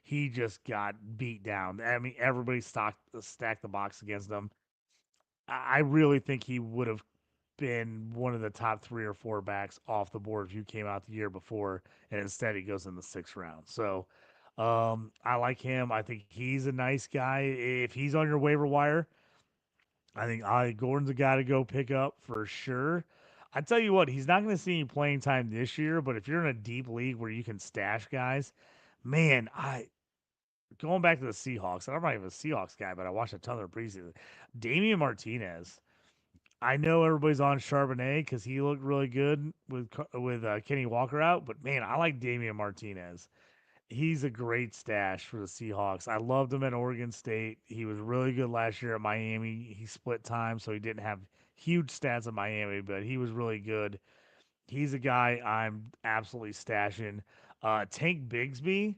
He just got beat down. I mean, everybody stacked the box against him. I really think he would have been one of the top 3 or 4 backs off the board if you came out the year before, and instead he goes in the 6th round. So I like him. I think he's a nice guy. If he's on your waiver wire, I think Ollie Gordon's a guy to go pick up for sure. I tell you what, he's not going to see any playing time this year, but if you're in a deep league where you can stash guys, man, going back to the Seahawks, I'm not even a Seahawks guy, but I watched a ton of preseason. Damian Martinez. I know everybody's on Charbonnet because he looked really good with Kenny Walker out, but man, I like Damian Martinez. He's a great stash for the Seahawks. I loved him at Oregon State. He was really good last year at Miami. He split time, so he didn't have huge stats in Miami, but he was really good. He's a guy I'm absolutely stashing. Tank Bigsby,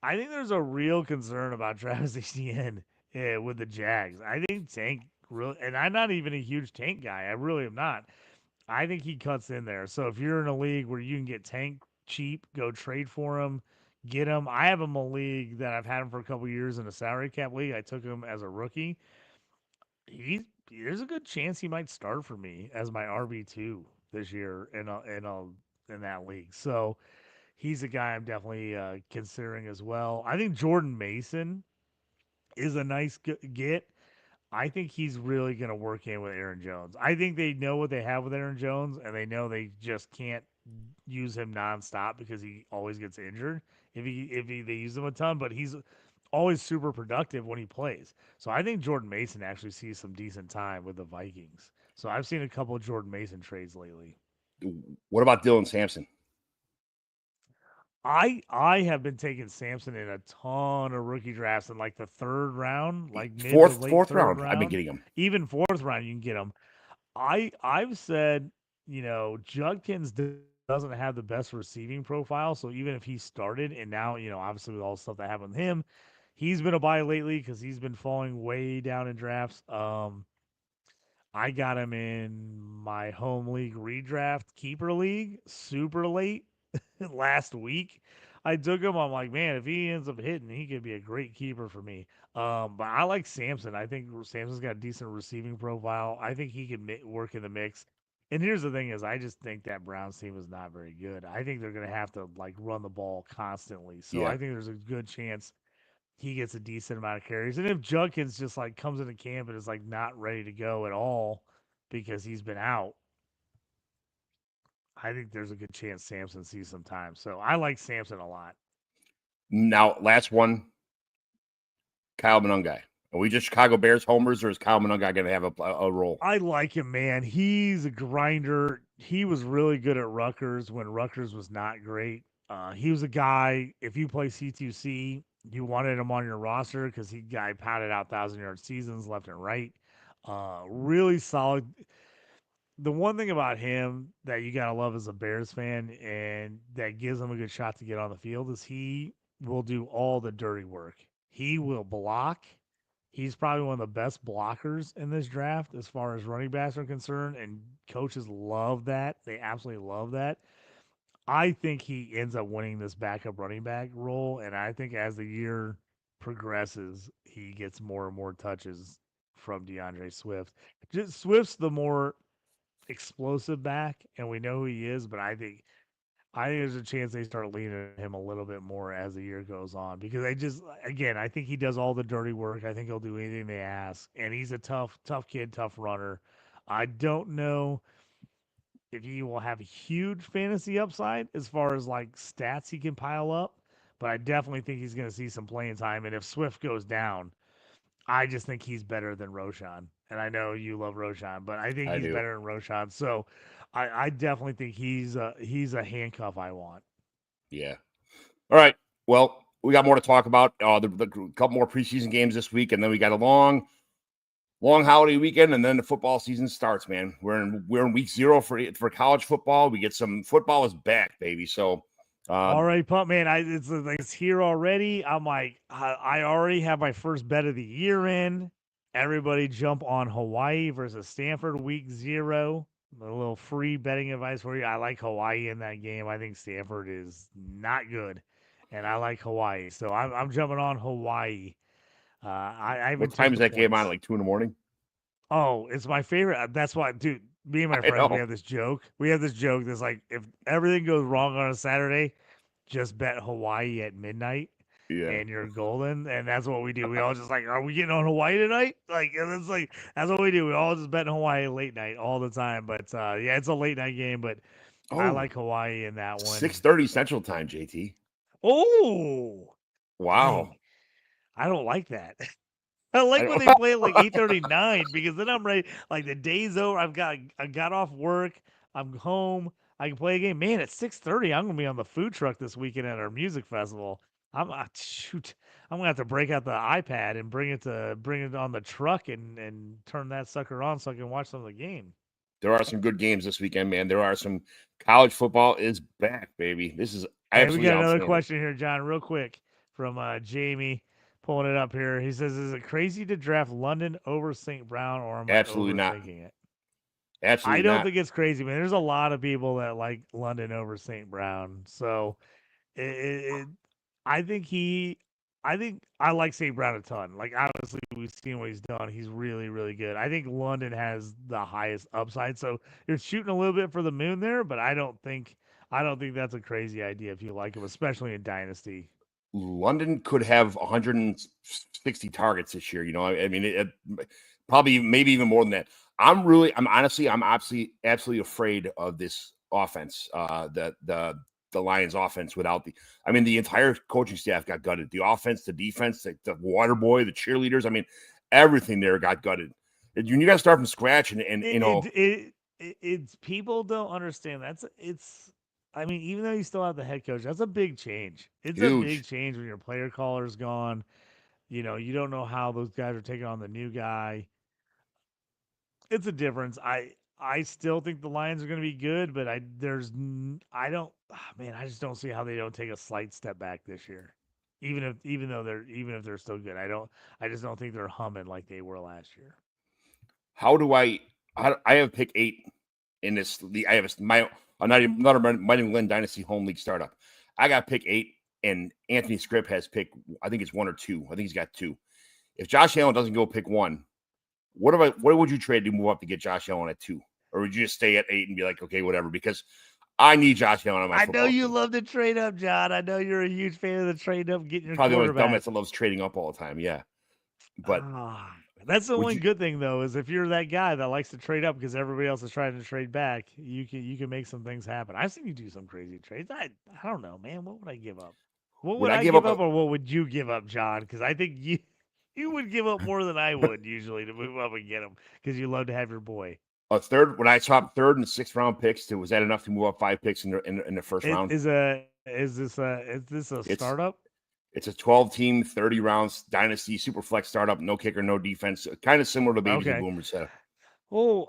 I think there's a real concern about Travis Etienne with the Jags. I think Tank really, and I'm not even a huge Tank guy. I really am not. I think he cuts in there. So if you're in a league where you can get Tank cheap, go trade for him, get him. I have him in a league that I've had him for a couple years in a salary cap league. I took him as a rookie. He's There's a good chance he might start for me as my RB2 this year in that league. So he's a guy I'm definitely considering as well. I think Jordan Mason is a nice get. I think he's really going to work in with Aaron Jones. I think they know what they have with Aaron Jones, and they know they just can't use him nonstop because he always gets injured if they use him a ton. But he's always super productive when he plays. So I think Jordan Mason actually sees some decent time with the Vikings. So I've seen a couple of Jordan Mason trades lately. What about Dylan Sampson? I have been taking Samson in a ton of rookie drafts in like the third round, like mid to late fourth third round. round. I've been getting him. Even fourth round, you can get him. I've said, Judkins doesn't have the best receiving profile, so even if he started and now, obviously with all the stuff that happened with him, he's been a buy lately because he's been falling way down in drafts. I got him in my home league redraft keeper league super late last week. I took him. I'm like, man, if he ends up hitting, he could be a great keeper for me. But I like Samson. I think Samson's got a decent receiving profile. I think he can work in the mix. And here's the thing: is I just think that Browns team is not very good. I think they're going to have to like run the ball constantly. So Yeah. I think there's a good chance he gets a decent amount of carries. And if Judkins just like comes into camp and is like not ready to go at all because he's been out, I think there's a good chance Samson sees some time. So I like Samson a lot. Now, last one, Kyle Monangai. Are we just Chicago Bears homers, or is Kyle Monangai going to have a role? I like him, man. He's a grinder. He was really good at Rutgers when Rutgers was not great. He was a guy, if you play C2C, you wanted him on your roster because he guy pounded out 1,000-yard seasons left and right. Really solid. The one thing about him that you gotta love as a Bears fan and that gives him a good shot to get on the field is he will do all the dirty work. He will block. He's probably one of the best blockers in this draft as far as running backs are concerned, and coaches love that. They absolutely love that. I think he ends up winning this backup running back role, and I think as the year progresses, he gets more and more touches from DeAndre Swift. Just Swift's the more explosive back, and we know who he is. But I think there's a chance they start leaning him a little bit more as the year goes on because I think he does all the dirty work. I think he'll do anything they ask, and he's a tough kid, tough runner. I don't know if he will have a huge fantasy upside as far as like stats he can pile up, but I definitely think he's going to see some playing time. And if Swift goes down, I just think he's better than Roshan. And I know you love Roshan, but I think he's better than Roshan. So I definitely think he's a handcuff I want. Yeah. All right. Well, we got more to talk about. The couple more preseason games this week, and then we got a long holiday weekend, and then the football season starts. Man, we're in week 0 for college football. We get some football is back, baby. So. All right, Pump Man. It's here already. I'm like, I already have my first bet of the year in. Everybody jump on Hawaii versus Stanford week 0. A little free betting advice for you. I like Hawaii in that game. I think Stanford is not good, and I like Hawaii. So I'm jumping on Hawaii. What time is that game on? Like 2 a.m? Oh, it's my favorite. That's why, dude. Me and my friends, we have this joke. That's like, if everything goes wrong on a Saturday, just bet Hawaii at midnight, and you're golden. And that's what we do. We all just like, are we getting on Hawaii tonight? Like, and it's like that's what we do. We all just bet Hawaii late night all the time. But yeah, it's a late night game. But I like Hawaii in that one. 6:30 Central Time, JT. Oh, wow! Dang. I don't like that. I like when they play at like 8:39 because then I'm ready. Like the day's over. I got off work. I'm home. I can play a game. Man, at 6:30, I'm gonna be on the food truck this weekend at our music festival. Shoot. I'm gonna have to break out the iPad and bring it on the truck and turn that sucker on so I can watch some of the game. There are some good games this weekend, man. There are some college football is back, baby. This is Hey, we absolutely got another outstanding. question here, John, real quick from Jamie, pulling it up here. He says, "Is it crazy to draft London over St. Brown, or am Absolutely I not. overthinking it?" Absolutely I don't not. think it's crazy, man. There's a lot of people that like London over St. Brown, so it I think I like St. Brown a ton. Like, obviously, we've seen what he's done. He's really, really good. I think London has the highest upside. So you're shooting a little bit for the moon there, but I don't think that's a crazy idea if you like him, especially in Dynasty. London could have 160 targets this year. You know, I mean, probably maybe even more than that. I'm absolutely afraid of this offense. The Lions offense without the entire coaching staff got gutted. The offense, the defense, the water boy, the cheerleaders. I mean, everything there got gutted. You got to start from scratch, and you know, It's people don't understand. I mean, even though you still have the head coach, that's a big change. It's a big huge. change when your player caller's gone. You know, you don't know how those guys are taking on the new guy. It's a difference. I still think the Lions are going to be good, but I don't man, I just don't see how they don't take a slight step back this year. Even if they're still good. I just don't think they're humming like they were last year. I have pick 8 in this league. I have another McGlynn Dynasty Home League startup. I got pick 8, and Anthony Scripp has pick, I think it's 1 or 2. I think he's got 2. If Josh Allen doesn't go pick 1, what would you trade to move up to get Josh Allen at 2? Or would you just stay at 8 and be like, okay, whatever? Because I need Josh Allen on my football I know you team. love to trade up, John. I know you're a huge fan of the trade up, getting your Probably the only quarterback. dumbass that loves trading up all the time. Yeah. But that's the only good thing, though, is if you're that guy that likes to trade up because everybody else is trying to trade back, you can make some things happen. I've seen you do some crazy trades. I don't know, man. What would I give up? What would I give up, or what would you give up, John? Because I think you would give up more than I would usually to move up and get him because you love to have your boy. a third, when I swapped 3rd and 6th round picks, was that enough to move up 5 picks in the first round? Is this a startup? It's a 12-team, 30 rounds Dynasty Superflex startup, no kicker, no defense, kind of similar to Babies and Boomers setup. Oh,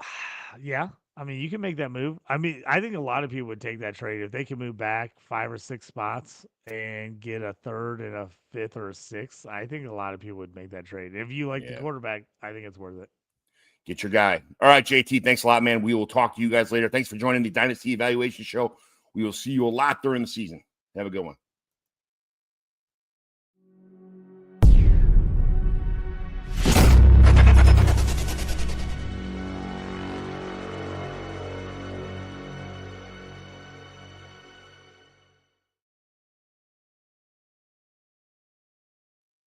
yeah. I mean, you can make that move. I mean, I think a lot of people would take that trade if they can move back 5 or 6 spots and get a 3rd and a 5th or a 6th. I think a lot of people would make that trade. If you like the quarterback, I think it's worth it. Get your guy. All right, JT, thanks a lot, man. We will talk to you guys later. Thanks for joining the Dynasty Evaluation Show. We will see you a lot during the season. Have a good one.